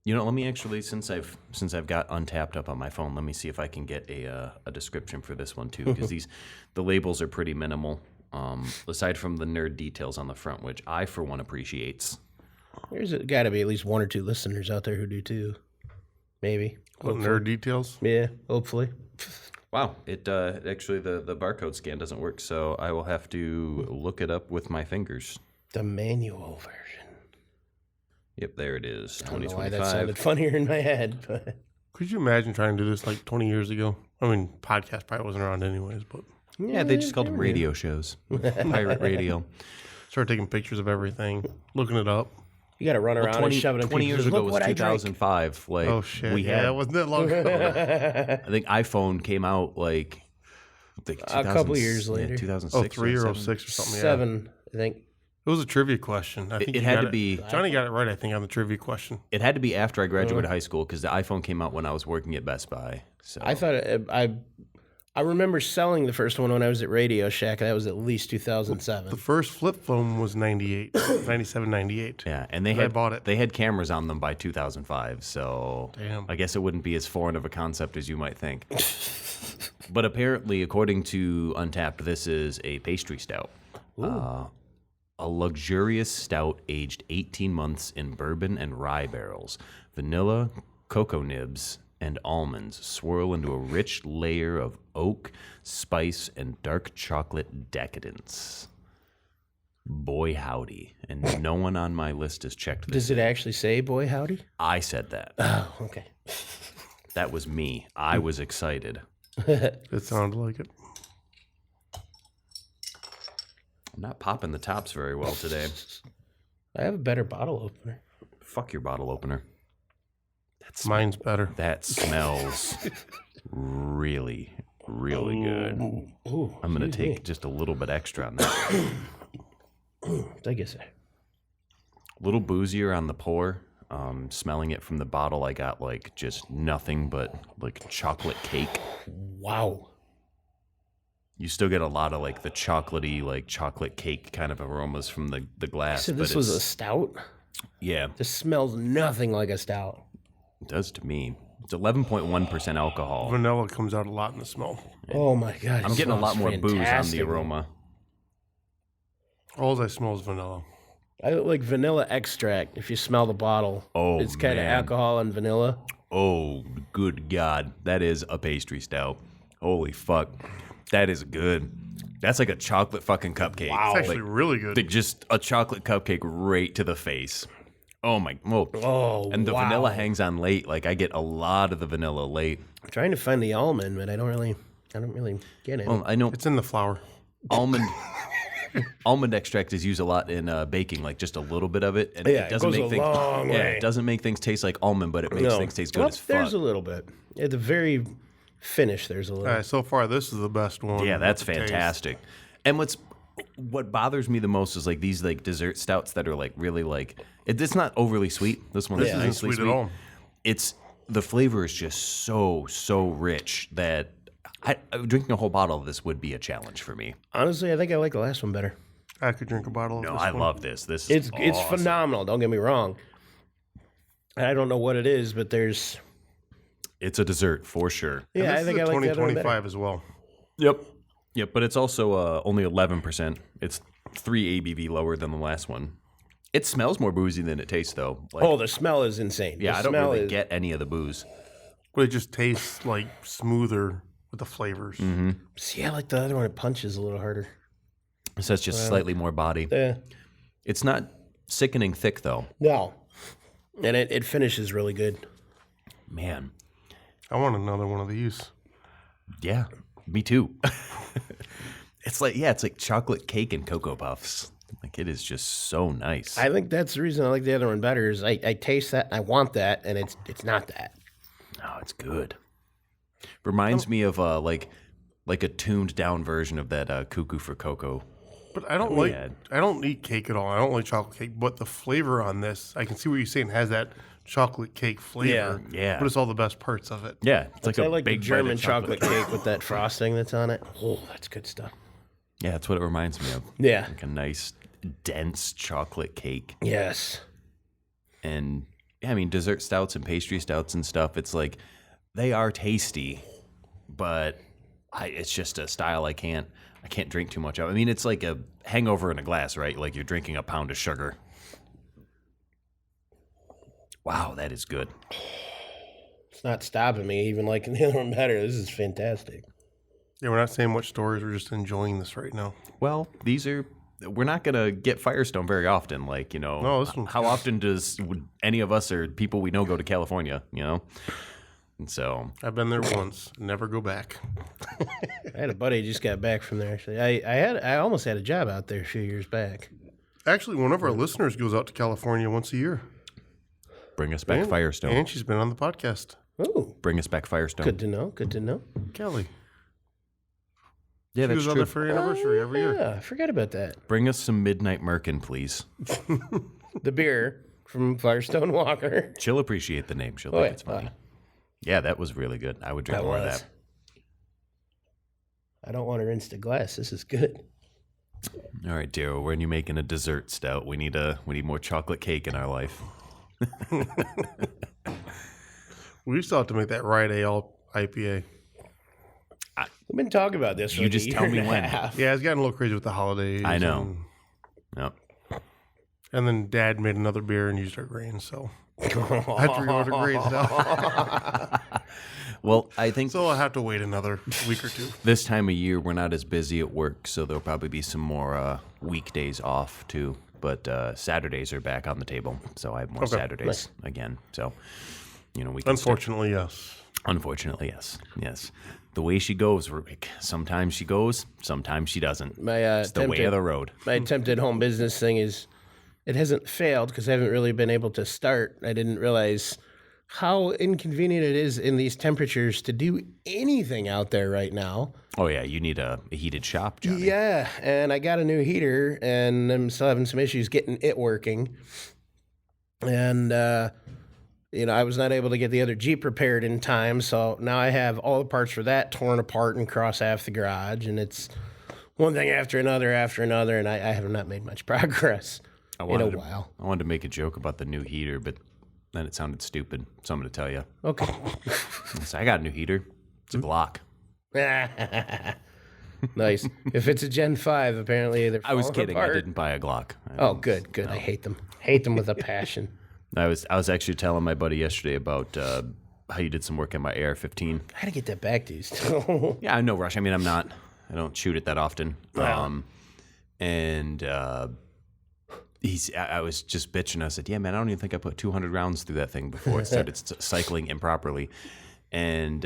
You know, let me actually, since I've got Untapped up on my phone, let me see if I can get a description for this one too, because the labels are pretty minimal, aside from the nerd details on the front, which I for one appreciates. There's got to be at least 1 or 2 listeners out there who do too. Maybe. What nerd details? Yeah. Hopefully. Wow, it actually the barcode scan doesn't work, so I will have to look it up with my fingers. The manual version. Yep, there it is. I don't know why 2025. that sounded funnier in my head, but Could you imagine trying to do this like 20 years ago? I mean, podcast probably wasn't around anyways, but Yeah, they just called them radio shows. Pirate radio. started taking pictures of everything, looking it up. you got to run around and shove it in 20 people's- years ago Look was what I drank. 2005. Like, Oh shit! we Yeah, had, it wasn't that long ago. I think iPhone came out like A couple years later. 2006. 03 or 07. 06 or something. Yeah. 7, I think. It was a trivia question. I think It you had got to be. Johnny got it right, I think, on the trivia question. It had to be after I graduated high school because the iPhone came out when I was working at Best Buy. So I thought I remember selling the first one when I was at Radio Shack, and that was at least 2007. The first flip phone was 98, 97, 98. yeah, and they I had bought it. They had cameras on them by 2005. So Damn. I guess it wouldn't be as foreign of a concept as you might think. But apparently, according to Untapped, this is a pastry stout. A luxurious stout aged 18 months in bourbon and rye barrels. Vanilla, cocoa nibs, and almonds swirl into a rich layer of oak, spice, and dark chocolate decadence. Boy howdy. And no one on my list has checked this. Does it actually say boy howdy? I said that. Oh, okay. That was me. I was excited. It sounded like it. I'm not popping the tops very well today. I have a better bottle opener. Fuck your bottle opener. Mine's better. That smells really, really good. Ooh, I'm going to take just a little bit extra on that. I guess A little boozier on the pour. Smelling it from the bottle, I got like just nothing but like chocolate cake. wow. You still get a lot of like the chocolatey, like chocolate cake kind of aromas from the glass. So this was a stout? Yeah, This smells nothing like a stout. it does to me. It's 11.1% alcohol. Vanilla comes out a lot in the smell. Oh my god. I'm it getting a lot smells more booze on the fantastic. aroma. All I smell is vanilla. I like vanilla extract. If you smell the bottle, Oh, it's kind of man. alcohol and vanilla. Oh, good God. That is a pastry stout. Holy fuck. That is good. That's like a chocolate fucking cupcake. It's actually Like, really good. just a chocolate cupcake right to the face. Oh my. Oh. Oh, And the wow. vanilla hangs on late. Like I get a lot of the vanilla late. I'm trying to find the almond, but I don't really get it. Well, I know It's in the flour. almond extract is used a lot in baking, like just a little bit of it. And Yeah, it doesn't it goes make a things long way. it doesn't make things taste like almond, but it makes things taste good Well, as fuck. there's a little bit. At the very finish, there's a little. All right, so far this is the best one. Yeah, that's with the taste. fantastic. And what bothers me the most is like these like dessert stouts that are like really like it's not overly sweet. This one's This isn't nicely sweet at all. It's the flavor is just so rich that drinking a whole bottle of this would be a challenge for me. Honestly, I think I like the last one better. I could drink a bottle of No, this I one. love this. This is It's awesome. phenomenal. Don't get me wrong. I don't know what it is, but there's. It's a dessert for sure. And Yeah, this I think is I a like the other one better. 2025 as well. Yep, but it's also only 11%. It's 3 ABV lower than the last one. It smells more boozy than it tastes, though. Like, Oh, the smell is insane. yeah, the I don't smell really is, get any of the booze. But it just tastes like smoother with the flavors. Mm-hmm. See, I like the other one. It punches a little harder. So it's just slightly more body. Yeah. It's not sickening thick, though. No. And it finishes really good. Man, I want another one of these. yeah, me too. It's like chocolate cake and Cocoa Puffs. Like it is just so nice. I think that's the reason I like the other one better. Is I taste that, and I want that, and it's not that. Oh, it's good. Reminds me of like a tuned down version of that Cuckoo for Cocoa. But I don't I don't eat cake at all. I don't like chocolate cake. But the flavor on this, I can see what you're saying, has that chocolate cake flavor. Yeah. But it's all the best parts of it. Yeah, it's like I a like the big bite of German chocolate cake with that frosting that's on it. Oh, that's good stuff. Yeah, that's what it reminds me of. Yeah. Like a nice, dense chocolate cake. Yes. And yeah, I mean, dessert stouts and pastry stouts and stuff, it's like they are tasty, but it's just a style I can't drink too much of. I mean, it's like a hangover in a glass, right? Like you're drinking a pound of sugar. Wow, that is good. It's not stopping me, even liking the other one better. This is fantastic. Yeah, we're not saying much stories. We're just enjoying this right now. Well, we're not going to get Firestone very often. Like, No, this one's how good. often would any of us or people we know go to California, And so, I've been there once. Never go back. I had a buddy who just got back from there. Actually, I almost had a job out there a few years back. Actually, one of our listeners goes out to California once a year. bring us back Firestone. And she's been on the podcast. Oh, Bring us back Firestone. good to know. Good to know. Kelly. Yeah, She that's goes out true. there for her anniversary every year. Yeah, I forgot about that. Bring us some Midnight Merkin, please. The beer from Firestone Walker. She'll appreciate the name. She'll Oh, think yeah. it's funny. Yeah, that was really good. I would drink That more of was. that. I don't want to rinse the glass. This is good. All right, Daryl, when you're making a dessert stout, we need more chocolate cake in our life. We still have to make that Riot Ale IPA. We've been talking about this. For You like just a year tell me and a when. half. Yeah, it's gotten a little crazy with the holidays. I know. Yep. And then Dad made another beer and used our grains, so I have to reorder grains now. Well, I think So I'll have to wait another week or two. this time of year we're not as busy at work, so there'll probably be some more weekdays off too, but Saturdays are back on the table, so I have more Saturdays again. So, we can. Unfortunately, yes. Unfortunately, yes. Yes. The way she goes, Rubik. Sometimes she goes, sometimes she doesn't. It's the way of the road. My attempted home business thing it hasn't failed because I haven't really been able to start. I didn't realize how inconvenient it is in these temperatures to do anything out there right now. Oh, yeah, you need a heated shop, Johnny. Yeah, and I got a new heater, and I'm still having some issues getting it working. And, I was not able to get the other Jeep repaired in time, so now I have all the parts for that torn apart and across half the garage, and it's one thing after another, and I have not made much progress in a while. I wanted to make a joke about the new heater, but then it sounded stupid, so I'm going to tell you. Okay. So I got a new heater. It's a Glock. Nice. If it's a Gen 5, apparently they're I was falling kidding. apart. I didn't buy a Glock. Oh, good. I hate them. Hate them with a passion. I was actually telling my buddy yesterday about how you did some work on my AR-15. I had to get that back to you still. Yeah, no rush. I mean, I don't shoot it that often. I was just bitching. I said, yeah, man, I don't even think I put 200 rounds through that thing before it started cycling improperly. And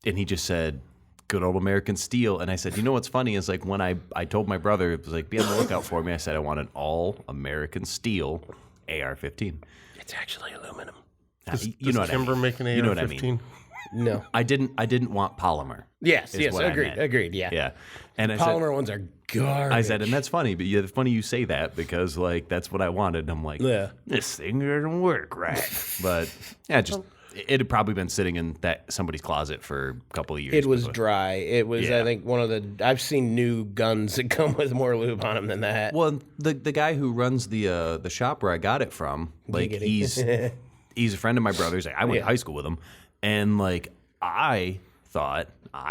he just said, good old American steel. And I said, you know what's funny is like when I told my brother, it was like, be on the lookout for me. I said, I want an all American steel AR-15. It's actually aluminum. You know what Timber I mean. making AR-15? You know what I mean. No. I didn't want polymer. Yes, what I meant. agreed, yeah. Yeah. And Polymer ones are garbage. I said, and that's funny, but yeah, funny you say that because like that's what I wanted. I'm like, this thing doesn't work right. But yeah, it had probably been sitting in somebody's closet for a couple of years. It was dry. It was, I think, I've seen new guns that come with more lube on them than that. Well, the guy who runs the shop where I got it from, like he's a friend of my brother's. Like, I went to high school with him, and like I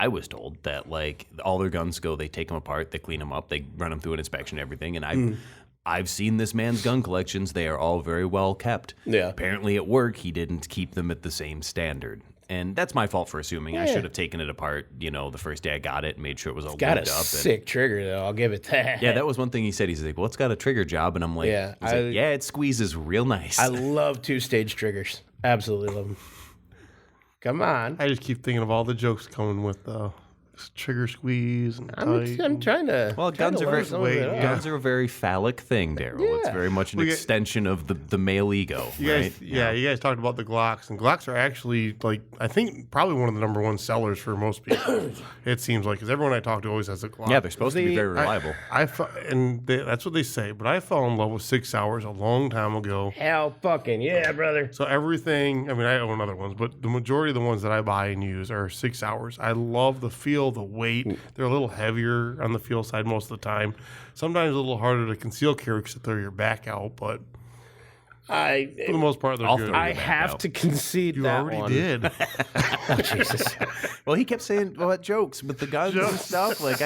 was told that like all their guns go, they take them apart, they clean them up, they run them through an inspection and everything. And I've seen this man's gun collections. They are all very well kept. Yeah. Apparently at work, he didn't keep them at the same standard. And that's my fault for assuming. I should have taken it apart, the first day I got it and made sure it was all got lubed up. Sick trigger, though. I'll give it that. Yeah, that was one thing he said. He's like, well, it's got a trigger job. And I'm like, it squeezes real nice. I love two-stage triggers. Absolutely love them. Come on. I just keep thinking of all the jokes coming with trigger squeeze and I'm trying to. Well, guns are a very phallic thing, Daryl. Yeah. It's very much an extension of the male ego. You guys talked about the Glocks, and Glocks are actually like I think probably one of the number one sellers for most people. It seems like because everyone I talk to always has a Glock. Yeah, they're supposed to be very reliable. That's what they say. But I fell in love with 6 hours a long time ago. Hell, fucking yeah, brother. So everything. I mean, I own other ones, but the majority of the ones that I buy and use are 6 hours. I love the feel. The weight. They're a little heavier on the feel side most of the time. Sometimes a little harder to conceal carry because they throw your back out, but for the most part, they're good. I have to concede you that already one. did. Oh, Jesus. Well, he kept saying jokes, but the guns and stuff, like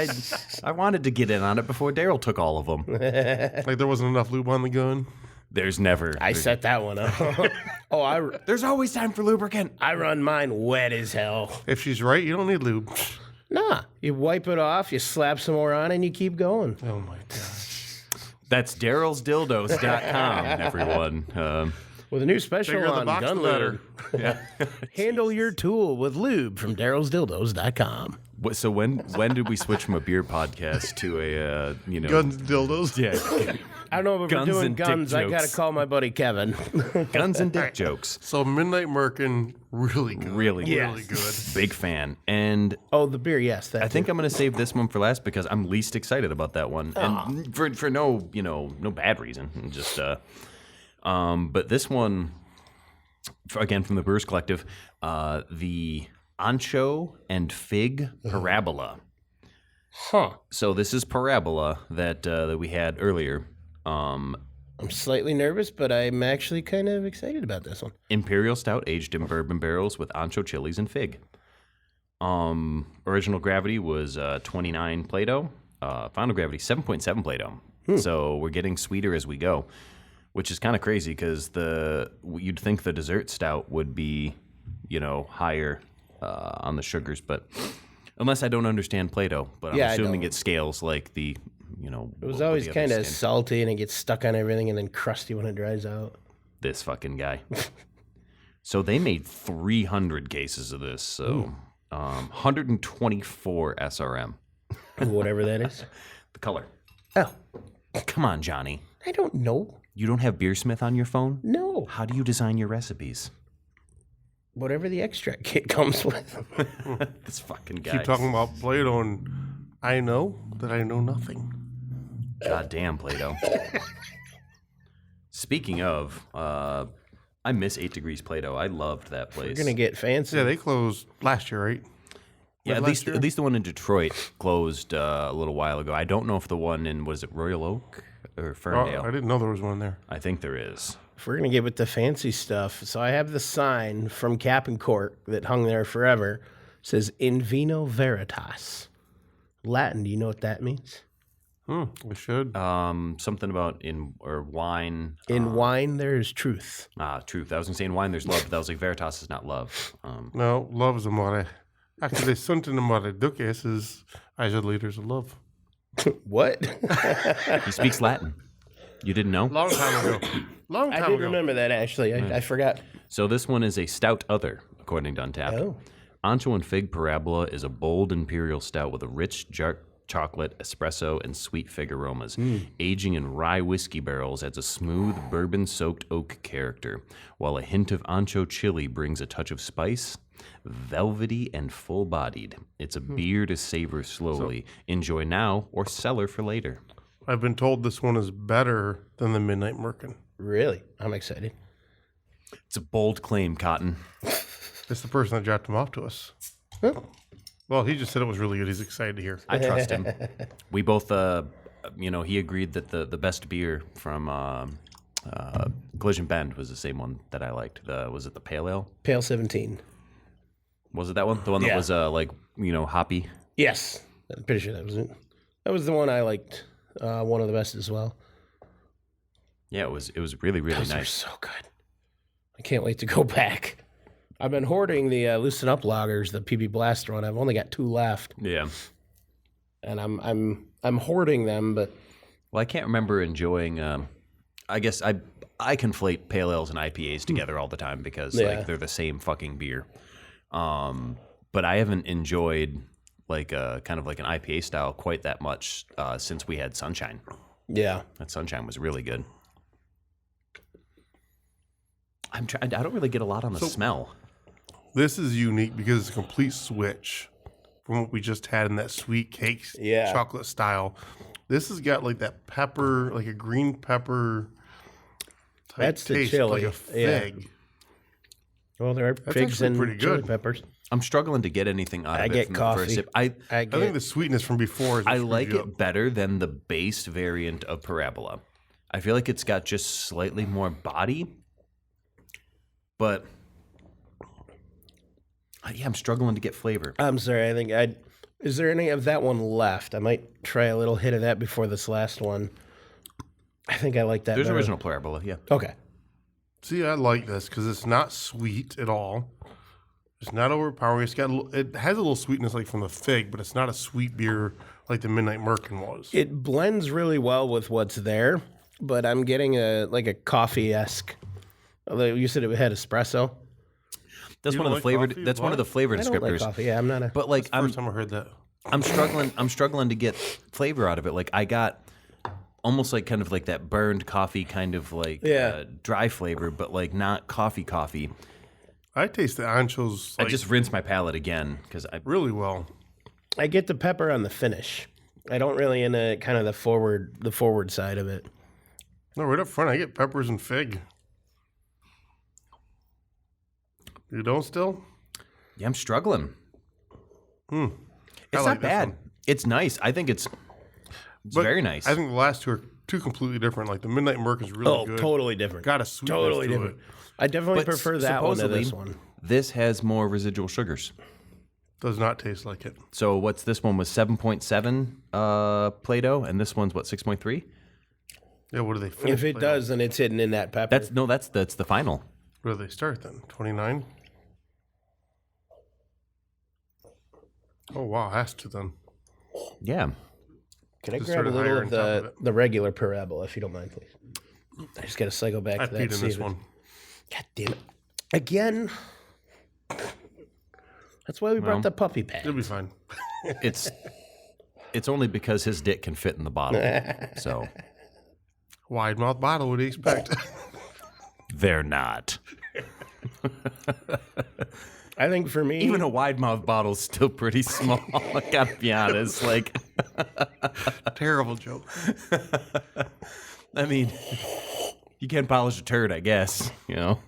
I wanted to get in on it before Daryl took all of them. Like there wasn't enough lube on the gun. There's never. I set that one up. There's always time for lubricant. I run mine wet as hell. If she's right, you don't need lube. Nah, you wipe it off, you slap some more on, and you keep going. Oh my gosh. That's Daryl'sDildos.com, everyone. With a new special Bigger the on box, gun the better. lube. Handle your tool with lube from Daryl'sDildos.com. So when did we switch from a beer podcast to a Guns and dildos? Yeah. I don't know if Guns we're doing and dick guns. I gotta jokes. call my buddy Kevin. Guns and dick jokes. So Midnight Merkin, really good. Really good. Really good. Big fan. And Oh, the beer, yes. I think I'm going to save this one for last because I'm least excited about that one, and for no no bad reason. Just but this one, again from the Brewers Collective, the Ancho and Fig Parabola. Huh. So this is Parabola that we had earlier. I'm slightly nervous, but I'm actually kind of excited about this one. Imperial Stout aged in bourbon barrels with ancho chilies and fig. Original gravity was 29 Plato. Final gravity 7.7 Plato. So we're getting sweeter as we go, which is kind of crazy because you'd think the dessert stout would be, higher on the sugars, but unless I don't understand Plato, but I'm assuming it scales like the It was always kind of salty, and it gets stuck on everything, and then crusty when it dries out. This fucking guy. So they made 300 cases of this. So 124 SRM. Whatever that is. The color. Oh, Come on, Johnny. I don't know. You don't have Beersmith on your phone? No. How do you design your recipes? Whatever the extract kit comes with. This fucking guy. Keep talking about Play-Doh, and I know that I know nothing. Goddamn, Play-Doh. Speaking of, I miss 8 Degrees Play-Doh. I loved that place. We're gonna get fancy. Yeah, they closed last year, right? Yeah, at last year? least the one in Detroit closed a little while ago. I don't know if the one in, was it Royal Oak or Oh, Ferndale? I didn't know there was one there. I think there is. If we're gonna get with the fancy stuff, so I have the sign from Cap and Cork that hung there forever. It says "In Vino Veritas." Latin. Do you know what that means? We should. Something about wine. In wine, there is truth. Truth. I was gonna say in wine there's love, but that was like Veritas is not love. No, love is amore. Actually, sunt in amore duces is as leaders of love. What? He speaks Latin. You didn't know? Long time ago. Long time I did ago. remember that actually. I forgot. So this one is a stout other, according to Untapped. Oh. Ancho and Fig Parabola is a bold imperial stout with a rich chocolate, espresso, and sweet fig aromas. Aging in rye whiskey barrels adds a smooth, bourbon-soaked oak character, while a hint of ancho chili brings a touch of spice. Velvety and full-bodied. It's a beer to savor slowly. Enjoy now or cellar for later. I've been told this one is better than the Midnight Merkin. Really? I'm excited. It's a bold claim, Cotton. It's the person that dropped him off to us. Well, he just said it was really good. He's excited to hear. I trust him. We both, he agreed that the best beer from Collision Bend was the same one that I liked. Was it the Pale Ale? Pale 17. Was it that one? The one that was hoppy? Yes. I'm pretty sure that was it. That was the one I liked. One of the best as well. Yeah, it was really, really Those are nice. so good. I can't wait to go back. I've been hoarding the Loosen Up lagers, the PB Blaster one. I've only got 2 left, Yeah. and I'm hoarding them. But Well, I can't remember enjoying. I guess I conflate pale ales and IPAs together all the time because Yeah. they're the same fucking beer. But I haven't enjoyed kind of like an IPA style quite that much since we had Sunshine. yeah, That Sunshine was really good. I don't really get a lot on the smell. This is unique because it's a complete switch from what we just had in that sweet cake chocolate style. This has got like that pepper, like a green pepper type That's the taste, chili. like a fig. well, there are figs actually and pretty chili good. peppers. I'm struggling to get anything out of I it get from coffee. the first sip. I I think the sweetness from before is what I screwed like you it better than the base variant of Parabola. I feel like it's got just slightly more body, but I'm struggling to get flavor. I'm sorry. I think is there any of that one left? I might try a little hit of that before this last one. I think I like that. There's better. original Parabola, yeah. Okay. See, I like this because it's not sweet at all. It's not overpowering. It has a little sweetness like from the fig, but it's not a sweet beer like the Midnight Merkin was. It blends really well with what's there, but I'm getting a coffee-esque. Although you said it had espresso. That's You one of don't the like flavored. coffee? That's one of the What? flavor I don't like descriptors. coffee. Yeah, I'm not a. But like First time I heard that. I'm struggling to get flavor out of it. Like I got almost like kind of like that burned coffee kind of like dry flavor, but like not coffee. I taste the anchos I like, just rinsed my palate again because really well. I get the pepper on the finish. I don't really in a kind of the forward side of it. No, right up front, I get peppers and fig. You don't still? I'm struggling. I It's like not this bad. one. It's nice. I think it's But very nice. I think the last two are two completely different. Like the Midnight Merc is really good. Totally different. Got a sweetness Totally to different. it. I definitely But prefer that one to supposedly, this one. This has more residual sugars. Does not taste like it. So what's this one was 7.7 Play-Doh, and this one's what 6.3. Yeah, what do they finish? If it does, then it's hidden in that pepper. That's the final. Where do they start then? 29? Oh, wow. Has to then. Yeah. Can I Just grab a sort of little higher of on top of the regular Parabola, if you don't mind, please? I just got to cycle back I to that. peed in see this if it- one. God damn it. Again? That's why we brought the puppy It'll pad. be fine. It's only because his dick can fit in the bottle. So Wide mouth bottle, what do you expect? they're not. I think for me, Even a wide mouth bottle's still pretty small. I gotta be honest. Like, Terrible joke. I mean, you can't polish a turd, I guess. You know.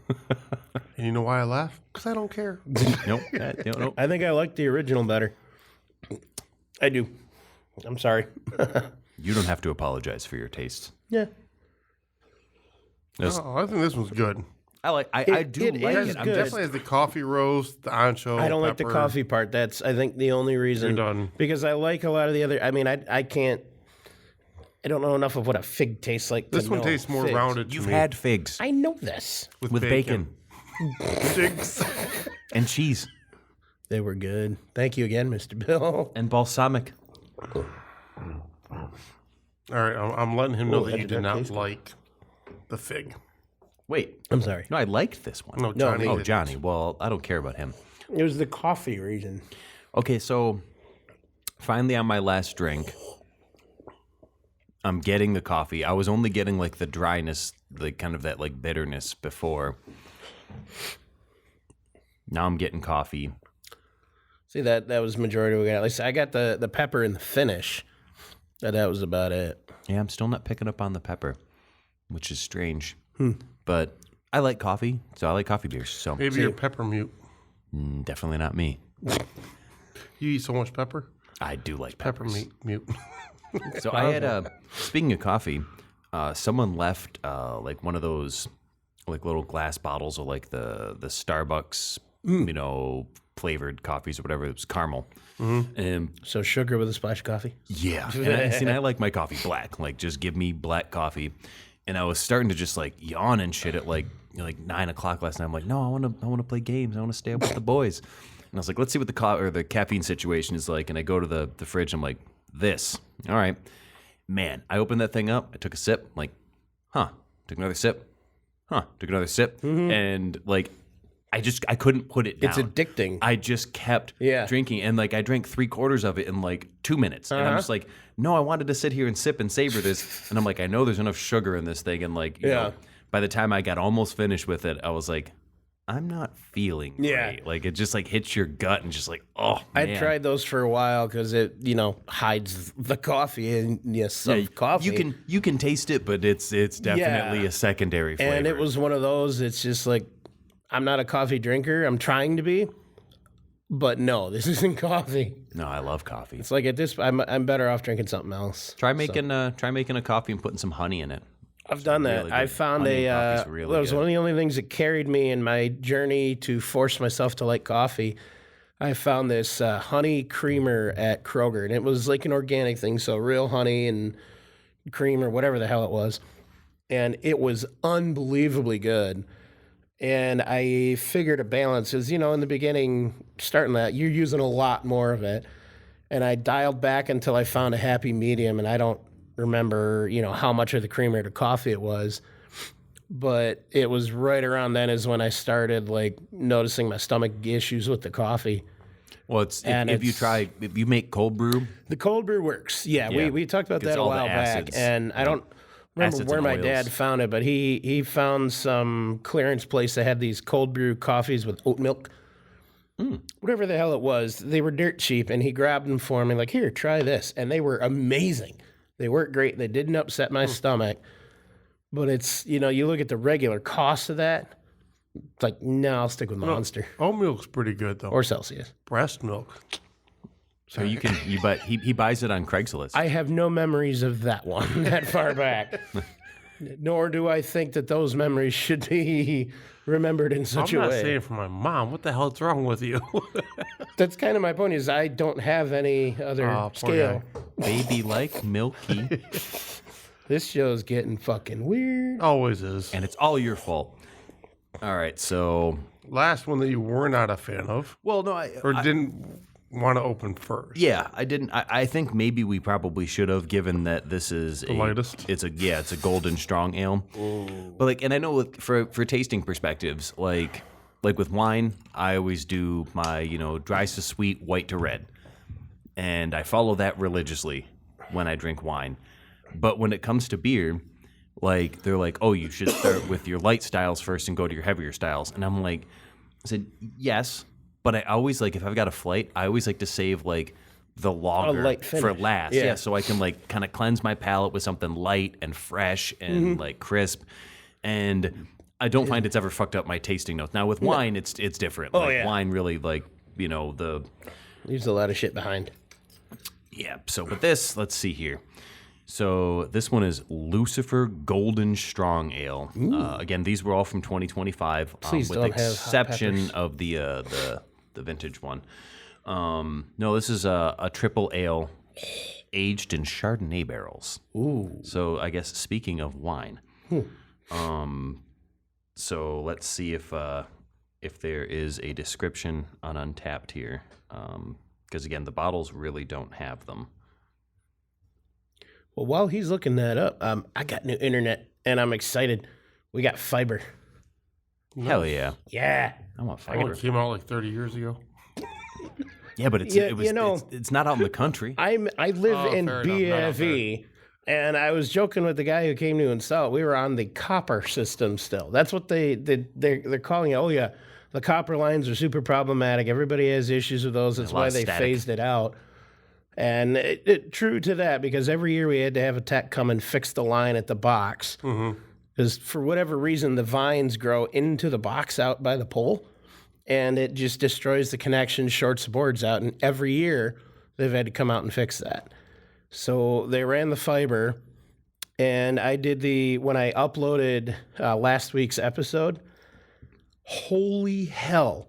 And you know why I laugh? Because I don't care. Nope. Nope. I think I like the original better. I do. I'm sorry. You don't have to apologize for your taste. Yeah. Yes. Oh, I think this one's good. I do it like is it. I'm good. Definitely has the coffee roast, the ancho. I don't like the pepper. coffee part. That's, I think, the only reason. You're done. Because I like a lot of the other. I mean, I can't. I don't know enough of what a fig tastes like. This to one know tastes more figs. rounded to You've me. had figs I know this. with bacon Figs. and cheese They were good. Thank you again, Mr. Bill. and balsamic. All right, I'm letting him know Oh, that that you did did not not taste good. like the fig. Wait, I'm sorry. no, I liked this one. No, No, Johnny. Oh, didn't. Johnny. Well, I don't care about him. It was the coffee reason. Okay, so finally on my last drink, I'm getting the coffee. I was only getting like the dryness, like kind of that like bitterness before. Now I'm getting coffee. See, that was majority we got. At least I got the pepper in the finish. That was about it. Yeah, I'm still not picking up on the pepper, which is strange. But I like coffee, so I like coffee beers. So Maybe you're pepper mute. definitely not me. You eat so much pepper. I do like Pepper peppers. mute. So I had speaking of coffee, someone left like one of those like little glass bottles of like the Starbucks, you know, flavored coffees or whatever. It was caramel. And So sugar with a splash of coffee. yeah, and I like my coffee black. Like just give me black coffee. And I was starting to just like yawn and shit at like 9 o'clock last night. I'm like, no, I want to play games. I want to stay up with the boys. And I was like, let's see what the caffeine situation is like. And I go to the fridge. I'm like, this. All right, man. I opened that thing up. I took a sip. I'm like, huh. Took another sip. Huh. Took another sip. And like, I couldn't put it down. It's addicting. I just kept drinking, and like I drank 3/4 of it in like 2 minutes, and I'm just like, no, I wanted to sit here and sip and savor this, and I'm like, I know there's enough sugar in this thing, and like, you know, by the time I got almost finished with it, I was like, I'm not feeling great. Like it just like hits your gut and just like, oh man. I tried those for a while because it, hides the coffee and coffee. You can taste it, but it's definitely a secondary flavor. And it was one of those. It's just like, I'm not a coffee drinker. I'm trying to be, but no, this isn't coffee. No, I love coffee. It's like at this, I'm better off drinking something else. Try making a coffee and putting some honey in it. I've done that. really I good. found Honey and that coffee's really was good. one of the only things that carried me in my journey to force myself to like coffee. I found this honey creamer at Kroger, and it was like an organic thing, so real honey and cream or whatever the hell it was. And it was unbelievably good. And I figured a balance is, in the beginning, starting that, you're using a lot more of it. And I dialed back until I found a happy medium, and I don't remember, how much of the creamer to coffee it was. But it was right around then is when I started, like, noticing my stomach issues with the coffee. Well, if you make cold brew, The cold brew works. Yeah, Yeah. we talked about Gets that a all the while back. acids. And I don't remember Acids where and my oils. dad found it, but he found some clearance place that had these cold brew coffees with oat milk. Whatever the hell it was, they were dirt cheap, and he grabbed them for me, like, here, try this. And they were amazing. They worked great. They didn't upset my stomach. But it's, you look at the regular cost of that, it's like, no, I'll stick with Monster Oat milk's pretty good though. or Celsius. Breast milk. so he buys it on Craigslist. I have no memories of that one that far back. Nor do I think that those memories should be remembered in I'm such a not way. saying for my mom. What the hell's wrong with you? That's kind of my point is I don't have any other Poor scale. Baby like milky, This show's getting fucking weird. Always is. and it's all your fault. All right, so Last one that you were not a fan of, well, no, or didn't want to open first. Yeah, I didn't. I think maybe we probably should have, given that this is The lightest. It's a golden strong ale. But like, and I know for tasting perspectives, like with wine, I always do my dry to sweet, white to red, and I follow that religiously when I drink wine. But when it comes to beer, like they're like, oh, you should start with your light styles first and go to your heavier styles, and I'm like, I said yes. But I always if I've got a flight, I always like to save like the lager light finish. for last. Yeah. Yeah, so I can like kind of cleanse my palate with something light and fresh and like crisp. And I don't find it's ever fucked up my tasting notes. Now with wine, it's different. Wine really the Leaves a lot of shit behind. yeah. So with this, let's see here. So this one is Lucifer Golden Strong Ale. Again, these were all from 2025, Please with don't have hot exception peppers. of the vintage one. No, this is a triple ale aged in Chardonnay barrels. Ooh. So I guess speaking of wine, so let's see if there is a description on Untapped here, because again, the bottles really don't have them. Well, while he's looking that up, I got new internet, and I'm excited. We got fiber. Hell yeah, Yeah. I want I think fiber. it came out like 30 years ago. Yeah, but it's Yeah, it was it's not out in the country. I live Oh, in fair enough. Not out BFE, and I was joking with the guy who came to install it. We were on the copper system still. That's what they're calling it. Oh yeah, the copper lines are super problematic. Everybody has issues with those. That's lot why of they static. phased it out. And true to that, because every year we had to have a tech come and fix the line at the box. Because for whatever reason, the vines grow into the box out by the pole, and it just destroys the connection, shorts the boards out. And every year they've had to come out and fix that. So they ran the fiber, and I did when I uploaded last week's episode. Holy hell.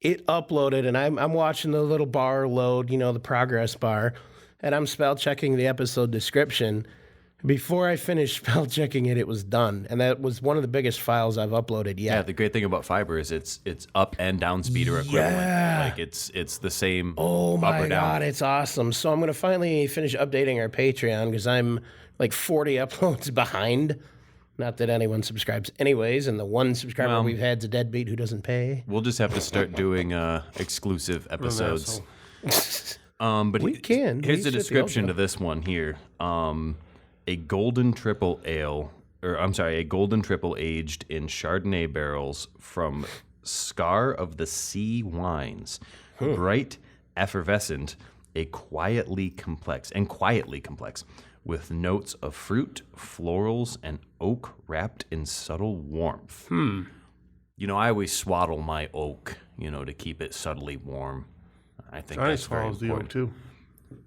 It uploaded, and I'm watching the little bar load, the progress bar, and I'm spell checking the episode description. Before I finished spell checking it, it was done, and that was one of the biggest files I've uploaded Yeah, yet. the great thing about fiber is it's up and down speed are equivalent. Yeah. Like it's the same. Oh up my or down. God, it's awesome. So I'm going to finally finish updating our Patreon because I'm like 40 uploads behind. Not that anyone subscribes anyways, and the one subscriber we've had is a deadbeat who doesn't pay. We'll just have to start doing exclusive episodes. But We can. Here's We the should be able description to. to this one here. A golden triple ale, a golden triple aged in Chardonnay barrels from Scar of the Sea Wines. Bright, effervescent, quietly complex, with notes of fruit, florals, and oak wrapped in subtle warmth. I always swaddle my oak, to keep it subtly warm. I think Johnny that's very swallows the oak important. too.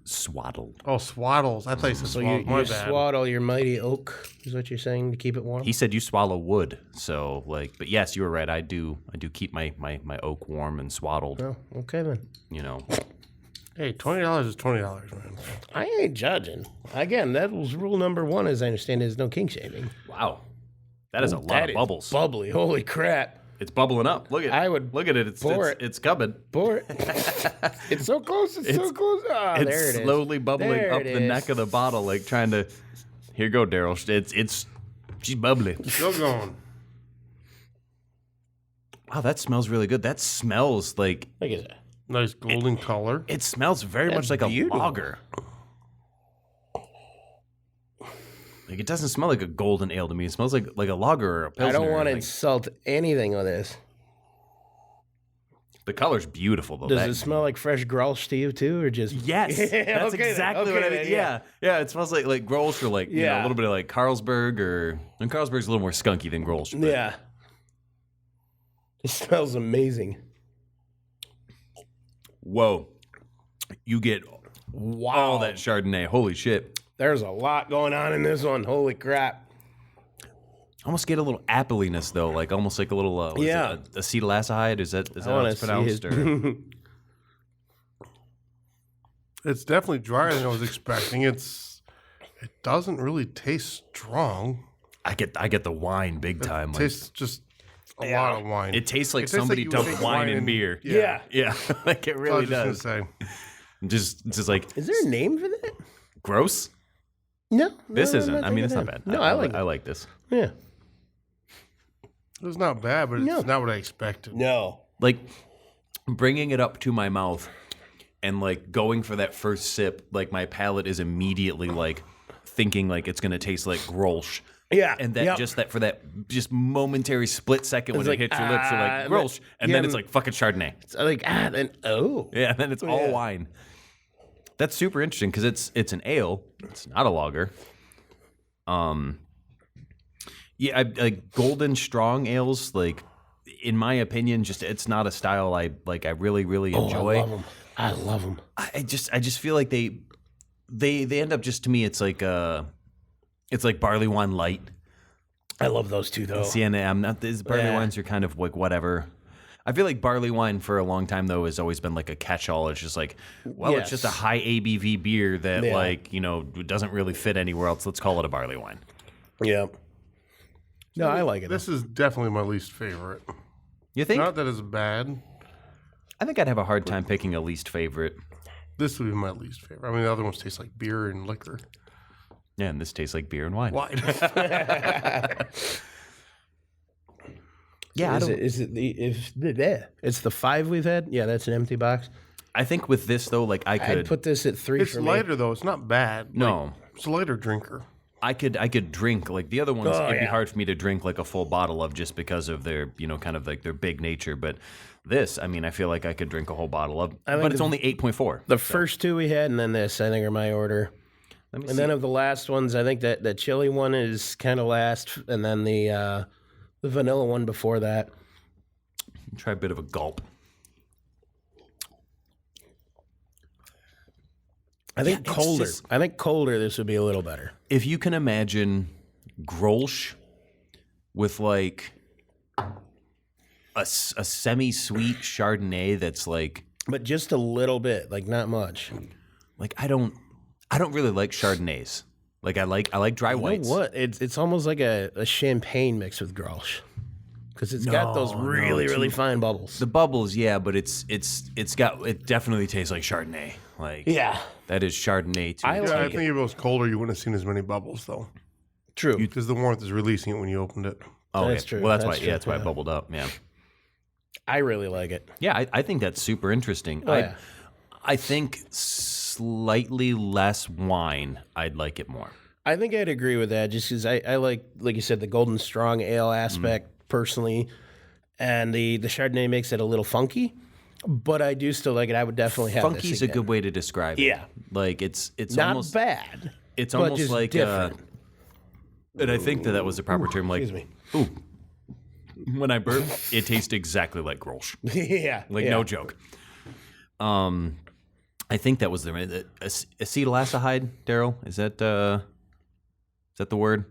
Swaddled. Oh, swaddles. I thought you said So swallows. you My bad. swaddle your mighty oak, is what you're saying, to keep it warm? He said you swallow wood, so but yes, you were right. I do keep my oak warm and swaddled. Oh, okay then. Hey, $20 is $20, man. I ain't judging. Again, that was rule number one, as I understand it, is no king shaving. Wow, that is a lot That of bubbles. is bubbly. Holy crap. It's bubbling up. Look at I would look at it. pour it. It's coming. Pour it. It's so close. It's so close. Ah, It's there it is. slowly bubbling There up it the is. neck of the bottle, like trying to. Here you go, Daryl. She's bubbly. Still going. Wow, that smells really good. That smells like Look at that. Nice golden color. it smells very much like beautiful. a lager. Like it doesn't smell like a golden ale to me. It smells like a lager or a pilsner. I don't want to like, insult anything with this. the color's beautiful though. Does That- it smell like fresh Grolsch to you too, or just Yes, that's Okay then, exactly what I okay mean. then, Yeah. yeah, It smells like Grolsch or like Yeah. a little bit of like Carlsberg and Carlsberg's a little more skunky than Grolsch. But Yeah. It smells amazing. Whoa, you get all that Chardonnay. Holy shit! There's a lot going on in this one. Holy crap. Almost get a little appliness though, like almost like a little what is Yeah. it, acetaldehyde. Is that I how wanna it's see pronounced? it. Or? It's definitely drier than I was expecting. It doesn't really taste strong. I get the wine big time. Like, Tastes just a lot of wine. It tastes like It tastes somebody you dumped take wine in beer. Yeah. Yeah, like it really does. Say. Just like Is there a name for that? gross. No. This I'm isn't. I mean, it's not thinking bad. that. No, I like I it. like this. Yeah. It's not bad, but it's not what I expected. No. Like bringing it up to my mouth and like going for that first sip, like my palate is immediately like thinking like it's gonna taste like Grolsch. Yeah. And that for that momentary split second when It's it like, hits your lips, you're like Grolsch, and then it's like fucking Chardonnay. It's like, then, Yeah, and then it's all wine. That's super interesting because it's an ale. It's not a lager. Yeah, like golden strong ales, like in my opinion, just it's not a style I like. I really enjoy. I love them. I just feel like they end up just to me. It's like barley wine light. I love those two though. See, and I'm not. These barley wines are kind of like whatever. I feel like barley wine for a long time though has always been like a catch-all. It's just like, well, it's just a high ABV beer that like doesn't really fit anywhere else. Let's call it a barley wine. Yeah. No, I like it. This is definitely my least favorite. You think? Not that it's bad. I think I'd have a hard time picking a least favorite. This would be my least favorite. I mean, the other ones taste like beer and liquor. Yeah, and this tastes like beer and wine. Wine. Yeah, it's the 5 we've had? Yeah, that's an empty box. I think with this though, like I'd put this at 3 It's for lighter though. It's not bad. No. Like, it's a lighter drinker. I could drink like the other ones. Oh, It'd be yeah. hard for me to drink like a full bottle of just because of their kind of like their big nature. But this, I mean, I feel like I could drink a whole bottle of. But it's only 8.4. The first 2 we had, and then this, I think, are my order. Let me And see. then of the last ones, I think that the chili one is kind of last, and then the vanilla one before that. Try a bit of a gulp. I think it's colder. just- I think colder. This would be a little better. If you can imagine Grolsch with like a semi-sweet Chardonnay that's like But just a little bit, like not much. I don't really like Chardonnays. Like I like dry You know whites. what? It's almost like a champagne mixed with Grolsch. Because it's got those really fine bubbles. The bubbles, yeah, but it definitely tastes like Chardonnay. Like Yeah. that is Chardonnay to I a Yeah, I like T. think if it was colder, you wouldn't have seen as many bubbles though. True. Because the warmth is releasing it when you opened it. Oh, That's okay. true. Well, that's That's why. true, Yeah, that's why it yeah. bubbled up. Yeah, I really like it. yeah. I think that's super interesting. Oh, yeah. I think slightly less wine, I'd like it more. I think I'd agree with that just because I like you said, the golden strong ale aspect personally. And the Chardonnay makes it a little funky. But I do still like it. I would definitely have Funky's this a again. good way to describe it. Yeah. Like it's Not almost bad. it's but almost just like different. and I think that was the proper term. Like, Excuse me. ooh, when I burp, it tastes exactly like Grolsch. Yeah. Like yeah. no joke. I think that was the acetaldehyde. Daryl, is that the word?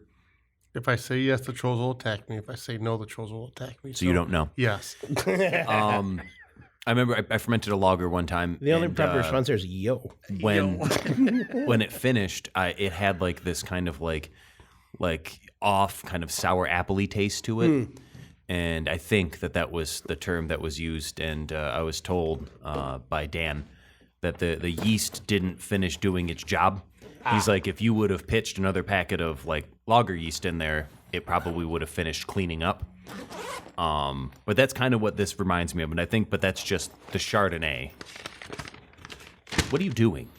If I say yes, the trolls will attack me. If I say no, the trolls will attack me. So you don't know. Yes. I remember I fermented a lager one time. The only and, proper sponsor is Yo. when when it finished, it had like this kind of like off kind of sour appley taste to it. And I think that was the term that was used. And I was told by Dan that the yeast didn't finish doing its job. He's like, if you would have pitched another packet of like lager yeast in there, it probably would have finished cleaning up. But that's kind of what this reminds me of. And I think, but that's just the Chardonnay. What are you doing?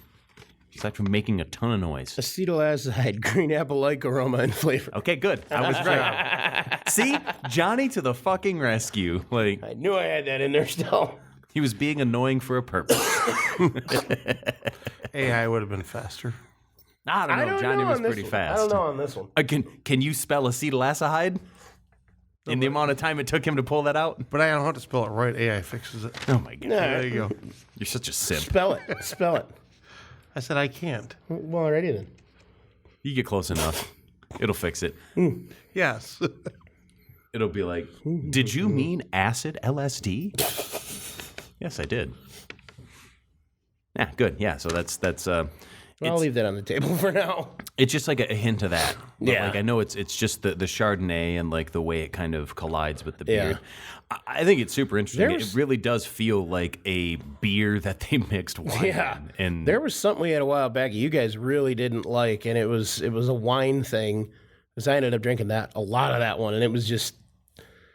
Aside from making a ton of noise. Acetaldehyde, green apple-like aroma and flavor. Okay, good. I was right. See, Johnny to the fucking rescue. Like I knew I had that in there still. he was being annoying for a purpose. AI would have been faster. I don't know. Johnny was pretty fast. I don't know on this one. Can you spell acetaldehyde? In the amount of time it took him to pull that out? But I don't have to spell it right. AI fixes it. Oh my god. There you go. You're such a simp. Spell it. Spell it. I said I can't. Well, already then. You get close enough. It'll fix it. Yes. It'll be like, did you mean acid LSD? Yes, I did. Yeah, good. Yeah, so that's I'll leave that on the table for now. It's just like a hint of that. But Yeah. like I know it's just the Chardonnay and like the way it kind of collides with the beer. I think it's super interesting. It really does feel like a beer that they mixed wine in. And There was something we had a while back you guys really didn't like, and it was a wine thing. Because I ended up drinking a lot of that one, and it was just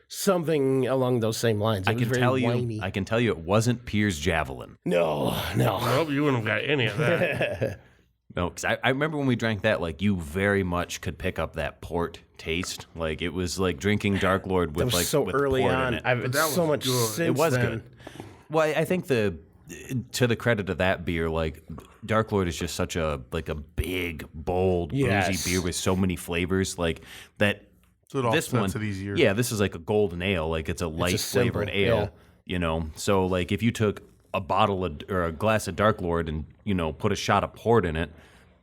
something along those same lines. It was very whiny. I can tell you it wasn't Piers Javelin. No. Nope, you wouldn't have got any of that. No, because I remember when we drank that, like you very much could pick up that port taste. Like it was like drinking Dark Lord with That was like so with early port on. in it. I've that so was much good. since It was then. good. Well, I think to the credit of that beer, like Dark Lord is just such a big, bold, boozy beer with so many flavors. Like that. So it This one, offsets it easier. yeah, this is like a golden ale. Like it's a light flavored ale. yeah. You know, so like if you took a bottle of, or a glass of Dark Lord and put a shot of port in it,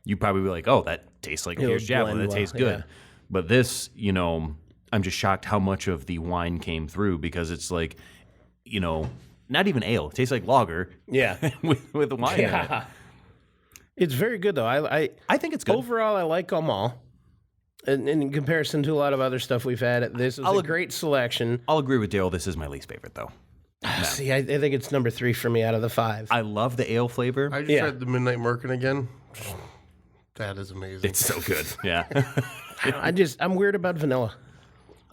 you'd probably be like, oh, that tastes like Piers Javelin. That tastes good. yeah. But this, I'm just shocked how much of the wine came through because it's like, not even ale. It tastes like lager. Yeah. with the wine in it. It's very good, though. I think it's good. Overall, I like them all. And in comparison to a lot of other stuff we've had, this is a great selection. I'll agree with Dale. This is my least favorite, though. See, I think it's number 3 for me out of the 5. I love the ale flavor. I just tried the Midnight Merkin again. That is amazing. It's so good. Yeah. I'm weird about vanilla.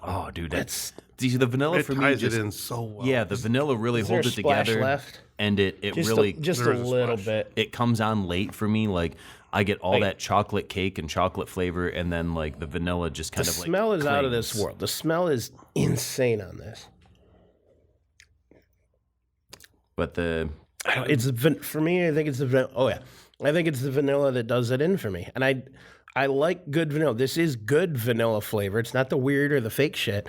Oh, dude, that's the vanilla it for me. ties Just it in so well. yeah, the vanilla really Is there holds a it splash together, left? and it Just really a there is a little splash. bit. it comes on late for me. Like I get all that chocolate cake and chocolate flavor, and then like the vanilla just kind The of like smell is out of this clings. world. The smell is insane on this. But For me. I think it's the I think it's the vanilla that does it in for me, and I like good vanilla. This is good vanilla flavor. It's not the weird or the fake shit.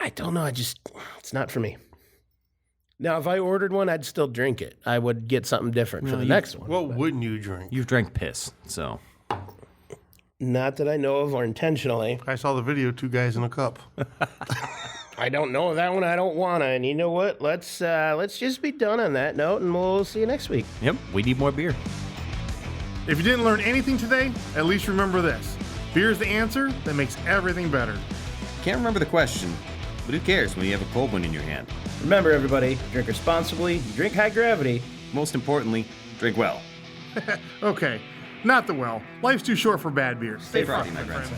I don't know. It's not for me. Now, if I ordered one, I'd still drink it. I would get something different for the next one. What wouldn't you drink? you've drank piss, so Not that I know of or intentionally. I saw the video, 2 guys in a cup. I don't know that one. I don't wanna. And you know what? Let's just be done on that note, and we'll see you next week. yep, we need more beer. If you didn't learn anything today, at least remember this. Beer is the answer that makes everything better. Can't remember the question, but who cares when you have a cold one in your hand? Remember, everybody, drink responsibly, drink high gravity. Most importantly, drink well. Okay, not the well. Life's too short for bad beer. Stay frosty, my friends.